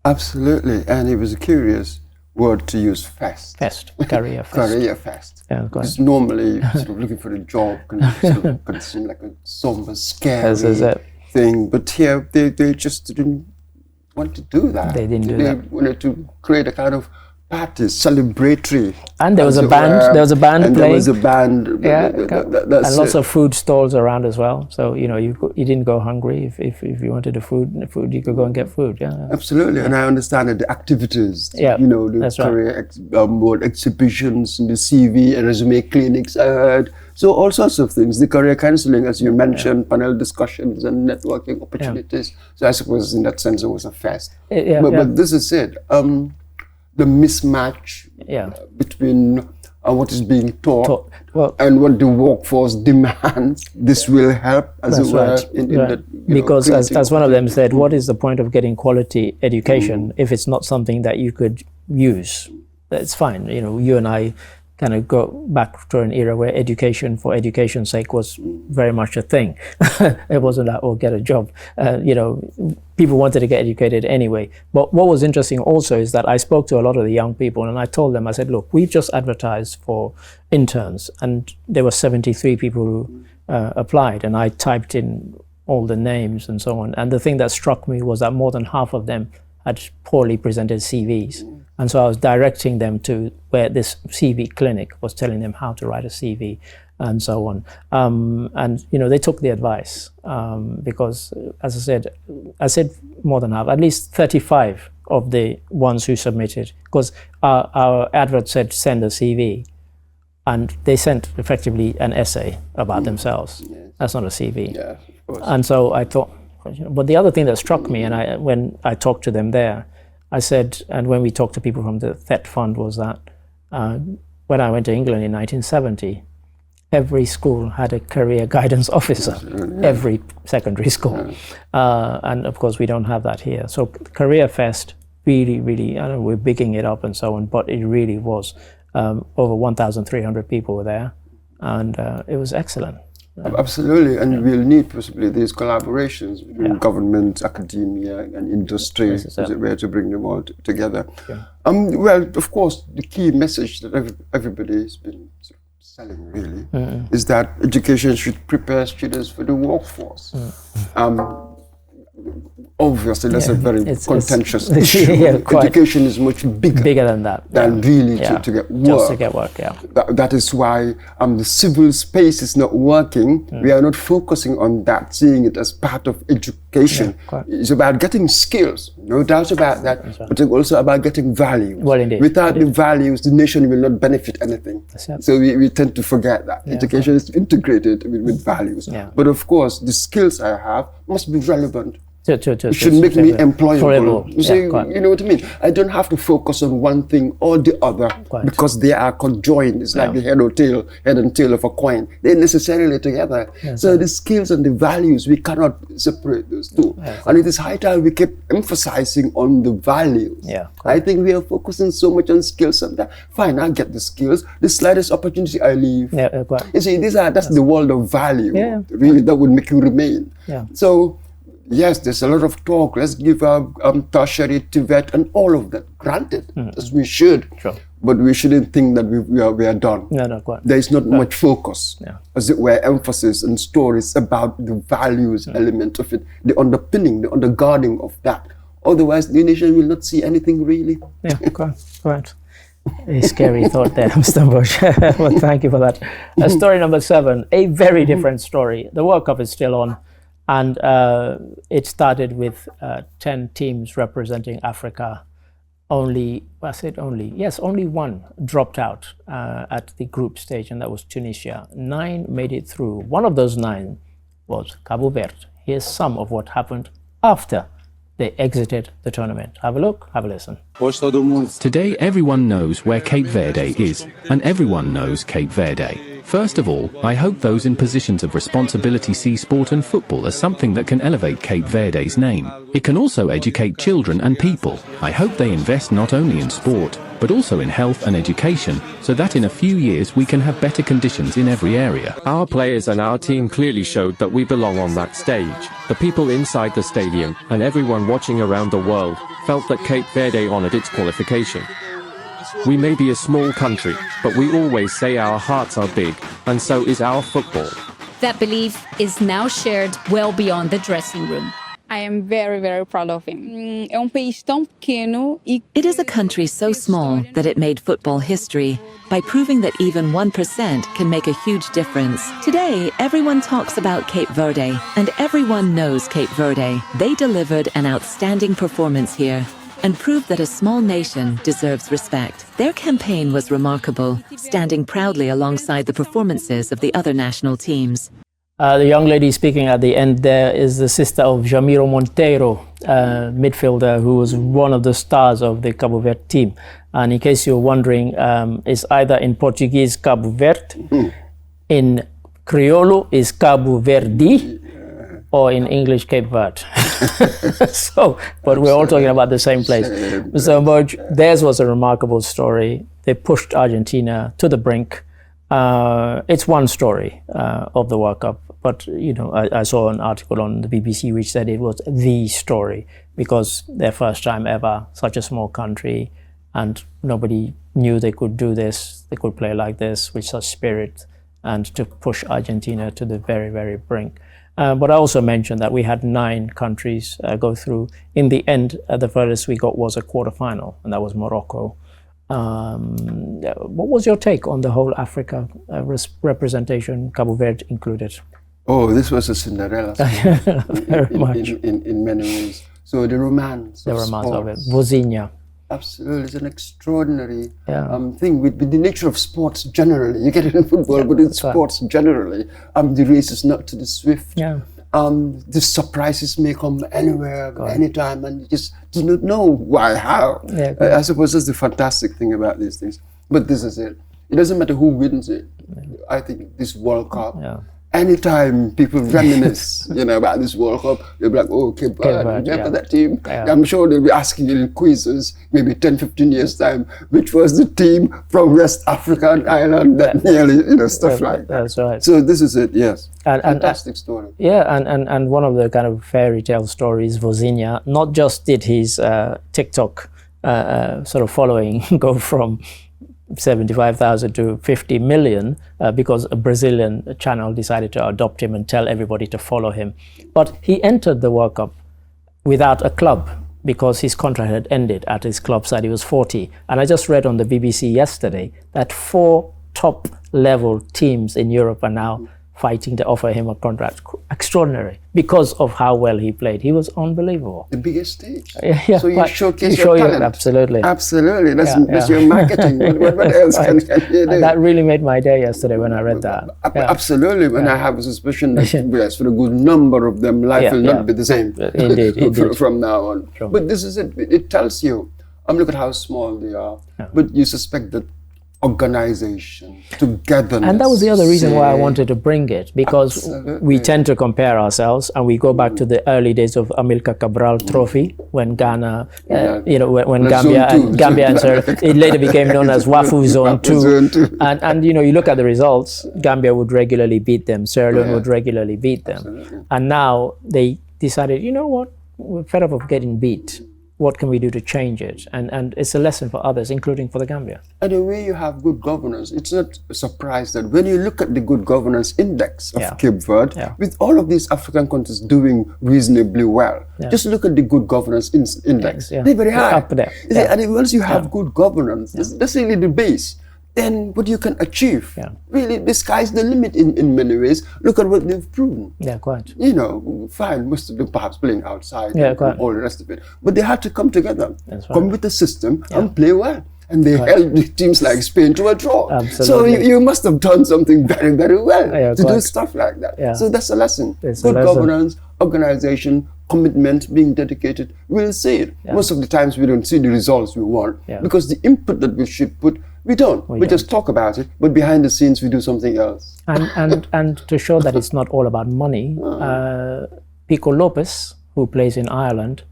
Absolutely, and it was a curious word to use, fest. Fest, career fest. Career fest. Yeah, because normally sort of looking for a job can seem like a somber, scary thing, but here they just didn't want to do that. They didn't do that. They wanted to create a kind of party, celebratory. And there was a band. There was a band playing. There was a band. Yeah, and lots of food stalls around as well. So you know, you didn't go hungry if you wanted the food, you could go and get food. Yeah, absolutely. And I understand that the activities. Yeah, you know, the career exhibitions, the CV and resume clinics. I heard. So all sorts of things. The career counseling, as you mentioned, panel discussions and networking opportunities. So I suppose in that sense it was a fest. But this is it. The mismatch between what is being taught and what the workforce demands. This will help, as it were. Because as one of them said, what is the point of getting quality education if it's not something that you could use? That's fine. You know, you and I kind of go back to an era where education for education's sake was very much a thing. It wasn't like, oh, get a job. You know, people wanted to get educated anyway. But what was interesting also is that I spoke to a lot of the young people and I told them, I said, look, we've just advertised for interns, and there were 73 people who applied, and I typed in all the names and so on. And the thing that struck me was that more than half of them had poorly presented CVs. And so I was directing them to where this CV clinic was telling them how to write a CV and so on. And, you know, they took the advice because, as I said more than half, at least 35 of the ones who submitted, because our advert said send a CV, and they sent effectively an essay about themselves. That's not a CV. Yeah, of course. And so I thought, but the other thing that struck me, and when I talked to them there, I said, and when we talked to people from the THET Fund, was that when I went to England in 1970, every school had a career guidance officer, every secondary school. And of course, we don't have that here. So Career Fest really, I don't know, we're bigging it up and so on, but it really was. Over 1,300 people were there, and it was excellent. Absolutely, and we'll need possibly these collaborations between government, academia, and industry to bring them all together. Well, of course, the key message that everybody has been selling really is that education should prepare students for the workforce. Obviously, that's a very contentious issue. Education is much bigger than that. Than really to get work. Just to get work, That is why the civil space is not working. We are not focusing on that, seeing it as part of education. It's about getting skills, no doubt about that, but it's also about getting values. Well, indeed. Without the values, the nation will not benefit anything. So we tend to forget that. Education is integrated with values. But of course, the skills I have must be relevant It should make me employable. You know what I mean? I don't have to focus on one thing or the other because they are conjoined. It's like the head and tail of a coin. They're necessarily together. So the skills and the values, we cannot separate those two. And it is high time we keep emphasizing on the values. I think we are focusing so much on skills. Sometimes, fine, I get the skills. The slightest opportunity I leave. You see, that's the world of value. Really, that would make you remain. So, yes, there's a lot of talk. Let's give tertiary, TVET, and all of that. Granted, as we should. But we shouldn't think that we are done. There is not much focus, as it were, emphasis and stories about the values element of it, the underpinning, the undergirding of that. Otherwise, the nation will not see anything really. Correct. A scary thought there, Mr. Bush. Well, thank you for that. Story number 7, a very different story. The World Cup is still on. And it started with 10 teams representing Africa. Only one dropped out at the group stage, and that was Tunisia. 9 made it through. One of those 9 was Cabo Verde. Here's some of what happened after they exited the tournament. Have a look, have a listen. Today, everyone knows where Cape Verde is, and everyone knows Cape Verde. First of all, I hope those in positions of responsibility see sport and football as something that can elevate Cape Verde's name. It can also educate children and people. I hope they invest not only in sport, but also in health and education, so that in a few years we can have better conditions in every area. Our players and our team clearly showed that we belong on that stage. The people inside the stadium, and everyone watching around the world, felt that Cape Verde honored its qualification. We may be a small country, but we always say our hearts are big, and so is our football. That belief is now shared well beyond the dressing room. I am very, very proud of him. It is a country so small that it made football history by proving that even 1% can make a huge difference. Today, everyone talks about Cape Verde, and everyone knows Cape Verde. They delivered an outstanding performance here and proved that a small nation deserves respect. Their campaign was remarkable, standing proudly alongside the performances of the other national teams. The young lady speaking at the end there is the sister of Jamiro Monteiro, midfielder who was one of the stars of the Cabo Verde team. And in case you're wondering, it's either in Portuguese Cabo Verde, in Criollo is Cabo Verde, or in English Cape Verde. But we're all talking about the same place. Mr. Moj, theirs was a remarkable story. They pushed Argentina to the brink. It's one story of the World Cup, but you know, I saw an article on the BBC which said it was the story because their first time ever, such a small country, and nobody knew they could do this, they could play like this with such spirit, and to push Argentina to the very, very brink. But I also mentioned that we had 9 countries go through. In the end, the furthest we got was a quarterfinal, and that was Morocco. What was your take on the whole Africa representation, Cabo Verde included? Oh, this was a Cinderella story. Very much. In many ways. So the romance of it. Vozinha. Absolutely, it's an extraordinary thing with the nature of sports generally. You get it in football, but in sports generally, the race is not to the swift. The surprises may come anywhere, anytime, and you just do not know why, how. I suppose that's the fantastic thing about these things. But this is it. It doesn't matter who wins it. I think this World Cup. Anytime people reminisce, about this World Cup, they'll be like, oh, Cape Verde, remember that team? I'm sure they'll be asking you in quizzes, maybe 10, 15 years' time, which was the team from West Africa and Ireland that nearly, stuff like that. That's right. So this is it, yes. Fantastic story. Yeah, and one of the kind of fairy tale stories, Vozinha, not just did his TikTok sort of following go from 75,000 to 50 million because a Brazilian channel decided to adopt him and tell everybody to follow him. But he entered the World Cup without a club because his contract had ended at his club side. He was 40. And I just read on the BBC yesterday that 4 top level teams in Europe are now fighting to offer him a contract. Extraordinary, because of how well he played. He was unbelievable. The biggest stage. Yeah, so you showcase your talent. Absolutely. Absolutely. That's your marketing. What else can you do? That really made my day yesterday when I read that. Absolutely. And I have a suspicion that yes, for a good number of them, life will not be the same. Indeed. From now on. Sure. But this is it. It tells you, look at how small they are. But you suspect that organization, togetherness. And that was the other reason why I wanted to bring it, because we tend to compare ourselves, and we go back to the early days of Amilcar Cabral Trophy, when Ghana, when Gambia and it later became known as Wafu Zone 2. And you look at the results, Gambia would regularly beat them, Sierra Leone would regularly beat them. Absolutely. And now they decided, you know what, we're fed up of getting beat. What can we do to change it? And it's a lesson for others, including for the Gambia. And the way you have good governance, it's not a surprise that when you look at the good governance index of Cape Verde, with all of these African countries doing reasonably well, just look at the good governance index. They're very high. Up there. And once you have good governance, that's really the base. Then what you can achieve, really, the sky's the limit in many ways. Look at what they've proven. Yeah, quite. Fine, most of them perhaps playing outside and all the rest of it. But they had to come together, come with a system and play well. And they held teams like Spain to a draw. Absolutely. So you must have done something very, very well to do stuff like that. So that's a lesson. Good governance, organization, commitment, being dedicated, we'll see it. Most of the times we don't see the results we want because the input that we should put, we don't. We just talk about it, but behind the scenes we do something else. And to show that it's not all about money, Pico Lopez, who plays in Ireland,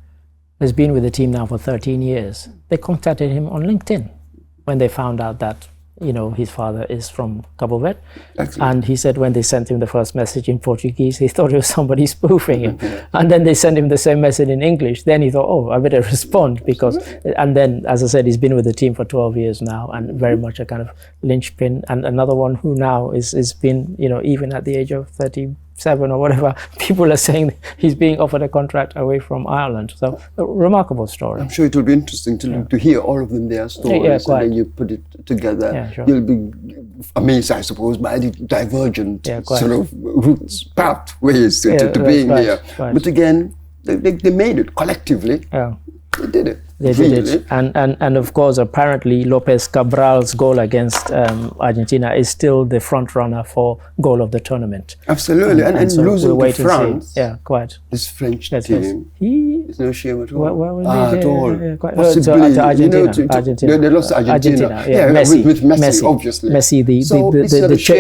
has been with the team now for 13 years. They contacted him on LinkedIn when they found out that his father is from Cabo Verde. Excellent. And he said when they sent him the first message in Portuguese, he thought it was somebody spoofing him. And then they sent him the same message in English. Then he thought, oh, I better respond and then, as I said, he's been with the team for 12 years now and very much a kind of linchpin. And another one who now is been, even at the age of 37 or whatever, people are saying he's being offered a contract away from Ireland. So a remarkable story. I'm sure it will be interesting to hear all of them, their stories, and then you put it together. Yeah, sure. You'll be amazed, I suppose, by the divergent sort of routes, pathways to being here. Right. But again, they made it collectively. They did it. They did it. And of course, apparently, Lopez Cabral's goal against Argentina is still the front runner for goal of the tournament. Absolutely. And so losing to France. Quite. This French team. It's no shame at all. At all. Possibly. To Argentina. They lost to Argentina. Messi, with Messi, obviously. Messi,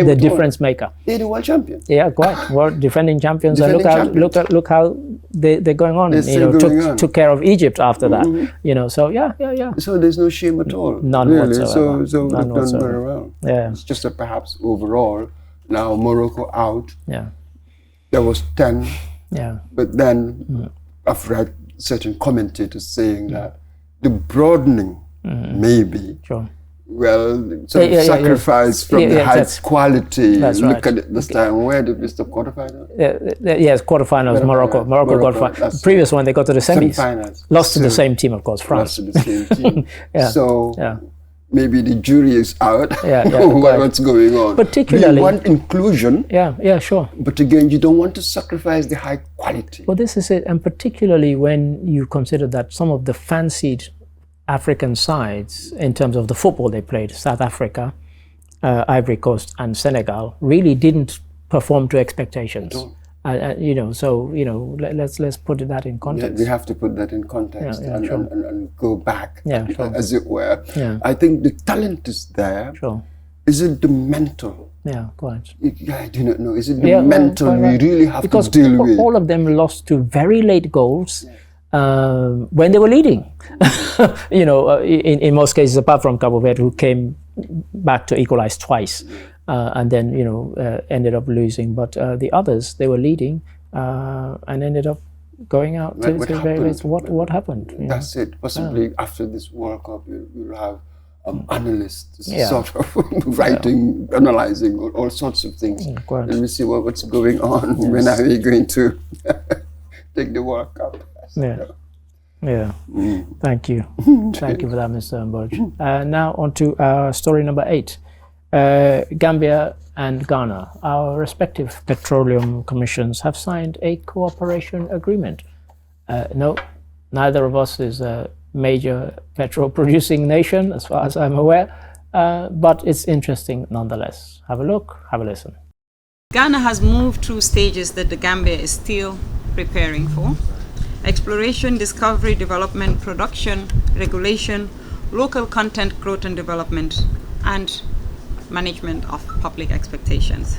the difference maker. They're the world champion. Yeah, quite. World defending champions. And look how they're going on. Took care of Egypt after that. So So there's no shame at all. None really. whatsoever. So they've done very well. Yeah. It's just that perhaps overall, now Morocco out. Yeah. There was 10. Yeah. But then I've read certain commentators saying that the broadening maybe. Sure. Well, some sacrifice from the high quality. That's Look at it this time. Where did Mr. Quarterfinal? Yes, quarterfinals. Morocco quarterfinal. Previous one, they got to the semis. Lost to the same team, of course, France. Lost to the same team. Maybe the jury is out. What's going on? Particularly, we want inclusion. Yeah, sure. But again, you don't want to sacrifice the high quality. Well, this is it, and particularly when you consider that some of the fancied African sides, in terms of the football they played, South Africa, Ivory Coast, and Senegal, really didn't perform to expectations. Let's put that in context. We have to put that in context and go back, as it were. Yeah. I think the talent is there. Sure. Is it the mental? Yeah, quite. I do not know. Is it the mental we really have to deal with? All of them lost to very late goals. When they were leading, in most cases, apart from Cabo Verde, who came back to equalize twice, and then ended up losing. But the others, they were leading and ended up going out to very late. What happened? That's it. Possibly after this World Cup, you'll have analysts sort of writing, analyzing all sorts of things. And we see what's going on. Yes. When are we going to take the World Cup? Thank you. Thank you for that, Mr. Mboj. Now on to story number 8. Gambia and Ghana, our respective petroleum commissions, have signed a cooperation agreement. No, neither of us is a major petrol producing nation, as far as I'm aware, but it's interesting nonetheless. Have a look, have a listen. Ghana has moved through stages that the Gambia is still preparing for. Exploration, discovery, development, production, regulation, local content growth and development, and management of public expectations.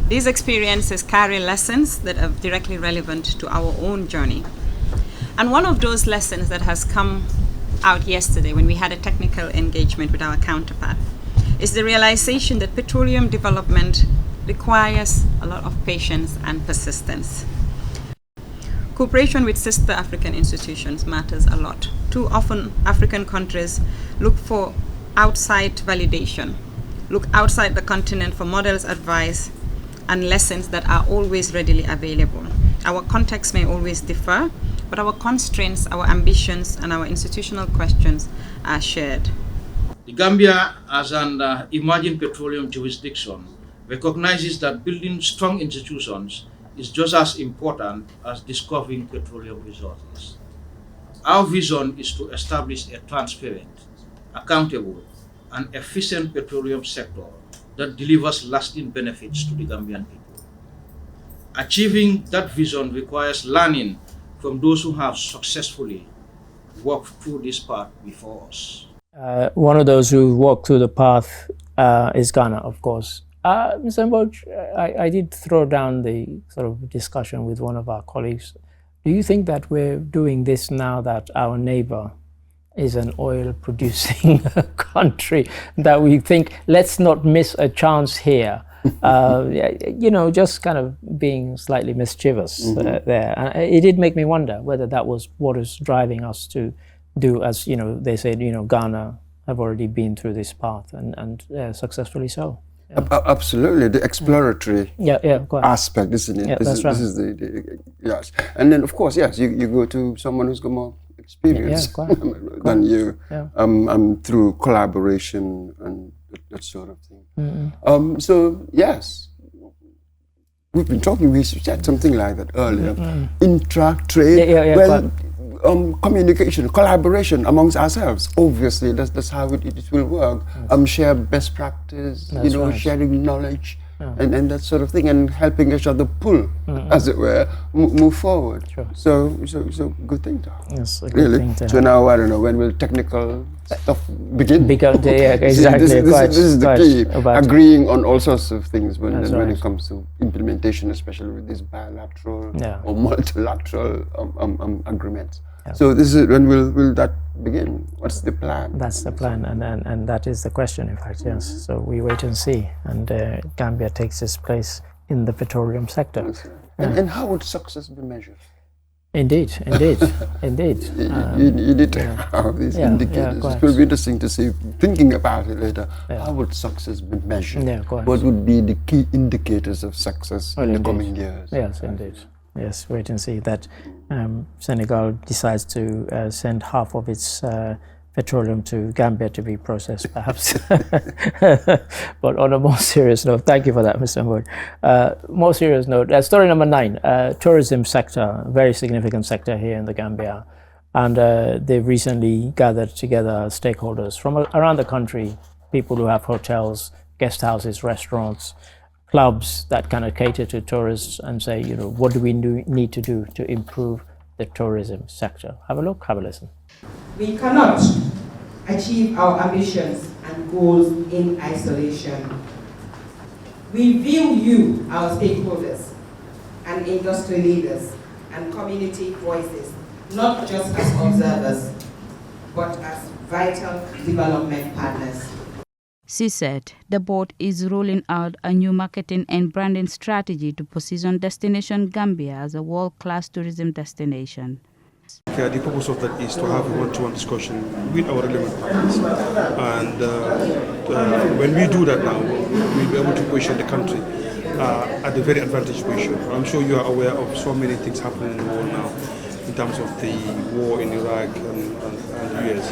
These experiences carry lessons that are directly relevant to our own journey. And one of those lessons that has come out yesterday when we had a technical engagement with our counterpart is the realization that petroleum development requires a lot of patience and persistence. Cooperation with sister African institutions matters a lot. Too often, African countries look for outside validation, look outside the continent for models, advice, and lessons that are always readily available. Our contexts may always differ, but our constraints, our ambitions, and our institutional questions are shared. The Gambia, as an emerging petroleum jurisdiction, recognizes that building strong institutions is just as important as discovering petroleum resources. Our vision is to establish a transparent, accountable, and efficient petroleum sector that delivers lasting benefits to the Gambian people. Achieving that vision requires learning from those who have successfully walked through this path before us. One of those who walked through the path is Ghana, of course. Mr. Mboj, I did throw down the sort of discussion with one of our colleagues. Do you think that we're doing this now that our neighbor is an oil-producing country, that we think, let's not miss a chance here? You know, just kind of being slightly mischievous there. And it did make me wonder whether that was what is driving us to do, as, you know, they said, you know, Ghana have already been through this path and successfully so. Yeah. Absolutely, the exploratory aspect, isn't it? Yeah, this is the yes. And then, of course, yes, you go to someone who's got more experience than you through collaboration and that sort of thing. So, yes, we've been talking, we said something like that earlier. Interact, trade, communication, collaboration amongst ourselves. Obviously, that's how it will work. Share best practice, that's sharing knowledge, and that sort of thing, and helping each other pull, as it were, move forward. Sure. So good thing to have. Yes, a good thing to have. So now, I don't know, when will technical stuff begin? Exactly. This is the key, agreeing on all sorts of things when it comes to implementation, especially with these bilateral or multilateral agreements. Yeah. So this is when will that begin? What's the plan? That's the plan, and that is the question, in fact, yes. So we wait and see, and Gambia takes its place in the petroleum sector. Yes. And how would success be measured? Indeed. You need to have these indicators. It will be interesting to see, thinking about it later, how would success be measured? What would be the key indicators of success in the coming years? Yes, indeed. Yes, wait and see that Senegal decides to send half of its petroleum to Gambia to be processed, perhaps. But on a more serious note, thank you for that, Mr. Mboj. More serious note, story number 9, tourism sector, very significant sector here in the Gambia. And they've recently gathered together stakeholders from around the country, people who have hotels, guest houses, restaurants, clubs that kind of cater to tourists, and say, you know, what do we need to do to improve the tourism sector? Have a look, have a listen. We cannot achieve our ambitions and goals in isolation. We view you, our stakeholders, and industry leaders, and community voices, not just as observers, but as vital development partners. She said the board is rolling out a new marketing and branding strategy to position Destination Gambia as a world-class tourism destination. The purpose of that is to have a one-to-one discussion with our relevant partners. And when we do that now, we'll be able to position the country at a very advantageous position. I'm sure you are aware of so many things happening in the world now. in terms of the war in Iraq and the US.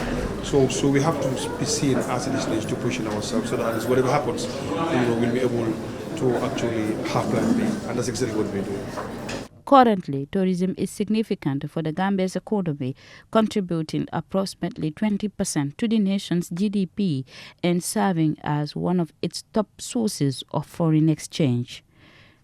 So we have to be seen as a destination to position ourselves so that whatever happens, we'll be able to actually have plan B, and that's exactly what we're doing. Currently, tourism is significant for the Gambia's economy, contributing approximately 20% to the nation's GDP and serving as one of its top sources of foreign exchange.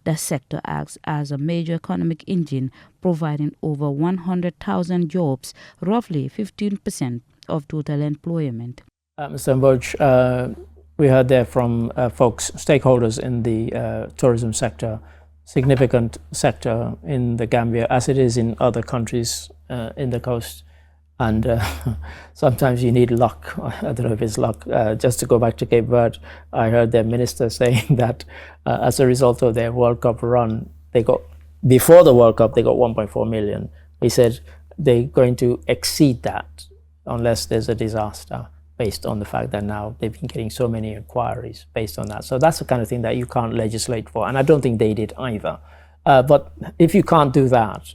The sector acts as a major economic engine, providing over 100,000 jobs, roughly 15% of total employment. Mr. Mboj, we heard there from folks, stakeholders in the tourism sector, significant sector in the Gambia, as it is in other countries in the coast. And sometimes you need luck. I don't know if it's luck. Just to go back to Cape Verde, I heard their minister saying that as a result of their World Cup run, before the World Cup, they got 1.4 million. He said they're going to exceed that unless there's a disaster, based on the fact that now they've been getting so many inquiries based on that. So that's the kind of thing that you can't legislate for. And I don't think they did either. But if you can't do that,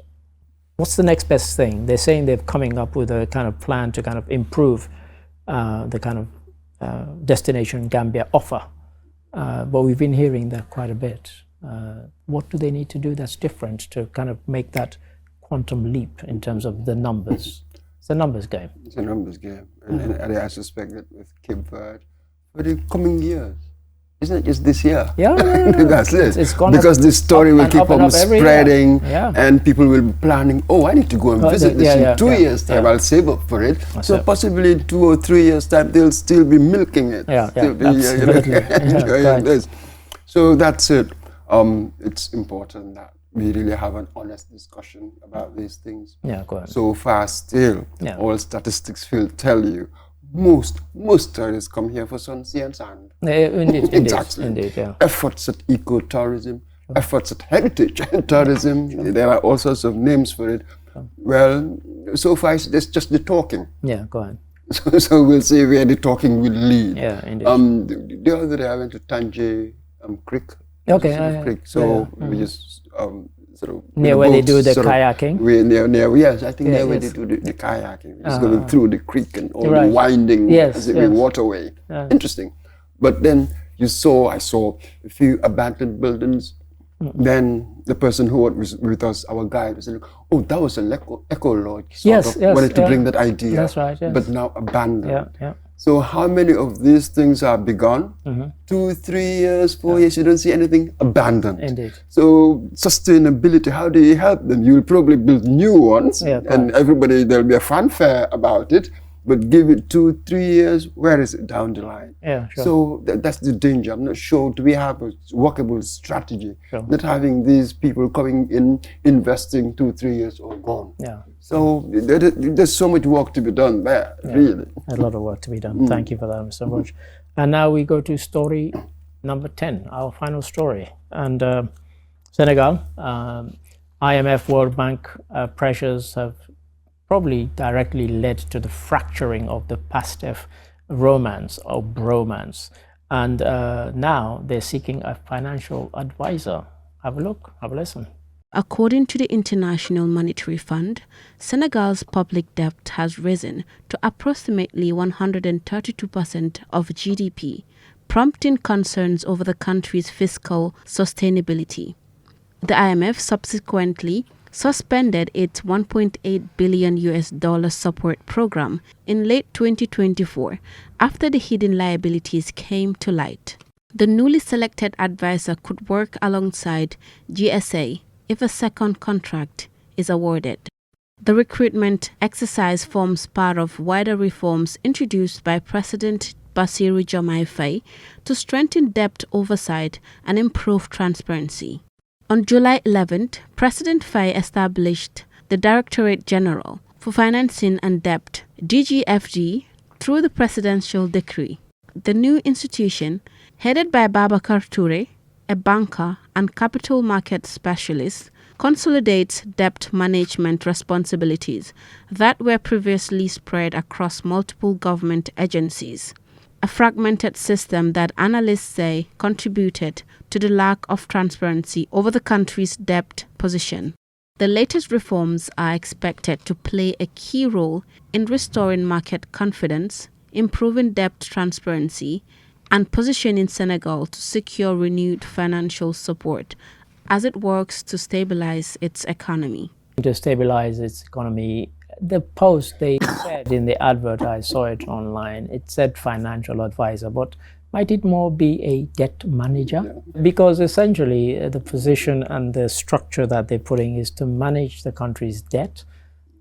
what's the next best thing? They're saying they're coming up with a kind of plan to kind of improve the kind of Destination Gambia offer. But we've been hearing that quite a bit. What do they need to do that's different to kind of make that quantum leap in terms of the numbers? It's a numbers game. It's a numbers game. And I suspect that with Cape Verde, for the coming years, isn't it just this year? Yeah. That's it. It's gone because this story will keep on spreading, yeah. And people will be planning, I need to go and visit this in 2 years' time. I'll save up for it. So possibly in 2 or 3 years' time, they'll still be milking it. Enjoying this. So that's it. It's important that we really have an honest discussion about these things. Yeah, go ahead. So far still, all statistics will tell you, most tourists come here for sunsea and sand. Indeed, exactly. Indeed, yeah. Efforts at ecotourism, efforts at heritage tourism. There are all sorts of names for it. Well, so far it's just the talking. Yeah, go ahead. So we'll see where the talking will lead. Yeah, indeed. The other day I went to Tanje Creek. Okay. Creek. So we just sort of near where they do the kayaking. Yes, I think near where they do the kayaking. Just going through the creek and all the winding waterway. Interesting. But then I saw a few abandoned buildings. Then the person who was with us, our guide, was saying, that was an eco lodge. Wanted to bring that idea. That's right. Yes. But now abandoned. Yeah. So how many of these things are begun? 2, 3 years, 4 years, you don't see anything abandoned. Indeed. So sustainability, how do you help them? You will probably build new ones and there'll be a fanfare about it, but give it 2, 3 years, where is it down the line? Yeah, sure. So that's the danger. I'm not sure, do we have a workable strategy? Sure. Not having these people coming in, investing 2, 3 years or gone. Yeah. So there's so much work to be done there, really. A lot of work to be done. Thank you for that, Mr. Mboj. And now we go to story number 10, our final story. And Senegal, IMF, World Bank pressures have probably directly led to the fracturing of the PASTEF romance or bromance. And now they're seeking a financial advisor. Have a look, have a listen. According to the International Monetary Fund, Senegal's public debt has risen to approximately 132% of GDP, prompting concerns over the country's fiscal sustainability. The IMF subsequently suspended its $1.8 billion support program in late 2024 after the hidden liabilities came to light. The newly selected advisor could work alongside GSA if a second contract is awarded. The recruitment exercise forms part of wider reforms introduced by President Bassirou Diomaye Faye to strengthen debt oversight and improve transparency. On July 11th, President Faye established the Directorate General for Financing and Debt, DGFD, through the presidential decree. The new institution, headed by Babacar Touré, a banker and capital market specialist, consolidates debt management responsibilities that were previously spread across multiple government agencies, a fragmented system that analysts say contributed to the lack of transparency over the country's debt position. The latest reforms are expected to play a key role in restoring market confidence, improving debt transparency, and positioning Senegal to secure renewed financial support as it works to stabilize its economy. To stabilize its economy, the post they said in the advert, I saw it online, it said financial advisor, but might it more be a debt manager? Yeah. Because essentially the position and the structure that they're putting is to manage the country's debt,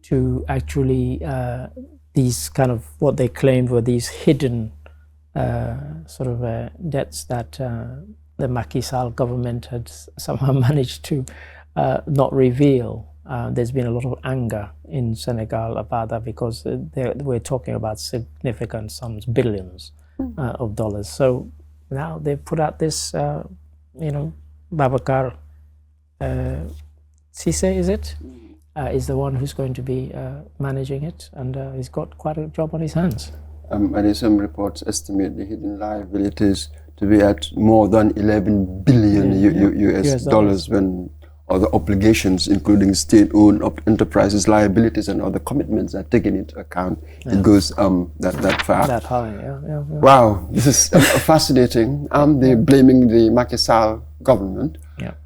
to actually these kind of what they claimed were these hidden debts that the Macky Sall government had somehow managed to not reveal. There's been a lot of anger in Senegal about that because we're talking about significant sums, billions of dollars. So now they've put out this, Babacar Cissé, is it? Is the one who's going to be managing it, and he's got quite a job on his hands. And some reports estimate the hidden liabilities to be at more than 11 billion US dollars when other obligations, including state-owned enterprises, liabilities, and other commitments are taken into account. Yeah. It goes that far. That high, yeah. Wow, this is fascinating. They're blaming the Macky Sall government,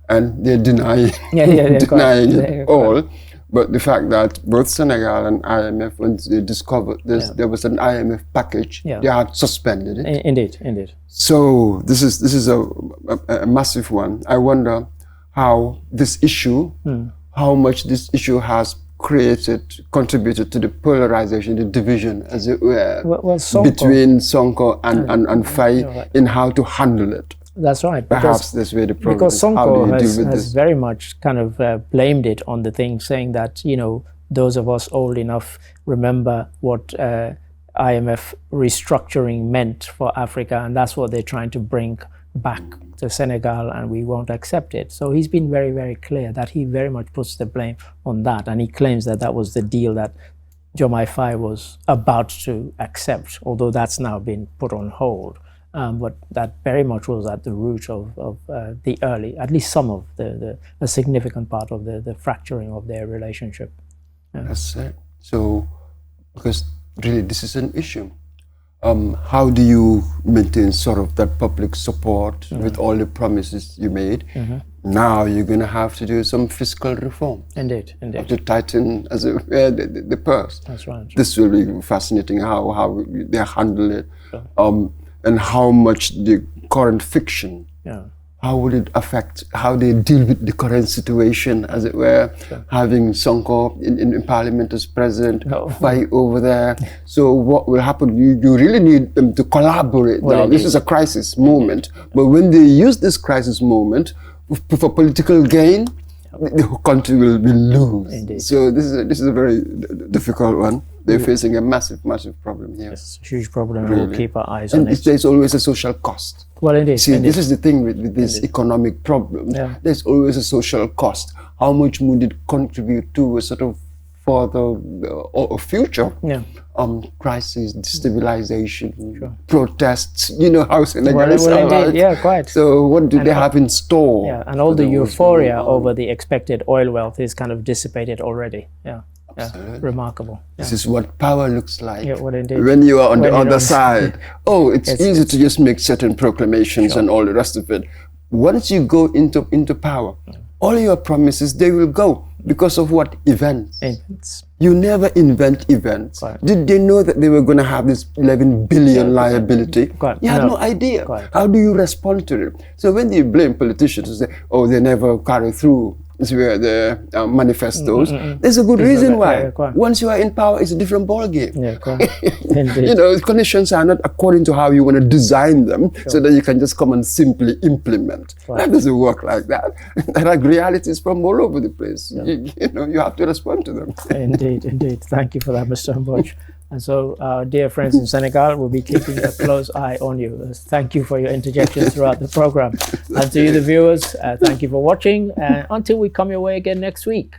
and they're denying, denying it all. But the fact that both Senegal and IMF, when they discovered this, there was an IMF package, they had suspended it. Indeed. So this is a massive one. I wonder how this issue, how much this issue has contributed to the polarization, the division, as it were, between Sonko and Faye in how to handle it. That's right. Perhaps that's where the problem because is. Sonko has very much kind of blamed it on the thing, saying that, those of us old enough remember what IMF restructuring meant for Africa, and that's what they're trying to bring back to Senegal, and we won't accept it. So he's been very, very clear that he very much puts the blame on that, and he claims that that was the deal that Diomaye Faye was about to accept, although that's now been put on hold. But that very much was at the root of the early, at least some of a significant part of the fracturing of their relationship. That's it. So, because really this is an issue. How do you maintain sort of that public support with all the promises you made? Now you're going to have to do some fiscal reform. Indeed. Have to tighten, as it were, the purse. That's right. This will be fascinating how they handle it. Sure. And how much the current fiction, how would it affect how they deal with the current situation, as it were, having Sonko in Parliament as president, Faye over there. So what will happen? You really need them to collaborate now. This is a crisis moment, but when they use this crisis moment for political gain, the whole country will lose. Indeed. So this is a very difficult one. They're facing a massive problem here. It's a huge problem. Really. We'll keep our eyes on it. And there's always a social cost. Well, indeed. See, this is the thing with this economic problem. There's always a social cost. How much would it contribute to a sort of further or future crisis, destabilization, protests? You know how Senegalese are. Indeed. Yeah, quite. So what do they have in store? Yeah, and all the euphoria over the expected oil wealth is kind of dissipated already. Yeah. Absolutely. Remarkable. This is what power looks like. Yeah, well, indeed. When you are on the other side. It's easy to just make certain proclamations and all the rest of it. Once you go into power, all your promises, they will go because of what? Events. You never invent events. Did they know that they were going to have this 11 billion liability? You had no idea. How do you respond to it? So when you blame politicians and say, they never carry through the manifestos, there's a good reason why. Once you are in power, it's a different ballgame. Conditions are not according to how you want to design them, so that you can just come and simply implement. That doesn't work like that. There are realities from all over the place. You have to respond to them. Indeed. Thank you for that, Mr. Mbodj. And so, our dear friends in Senegal will be keeping a close eye on you. Thank you for your interjection throughout the program. And to you, the viewers, thank you for watching. Until we come your way again next week.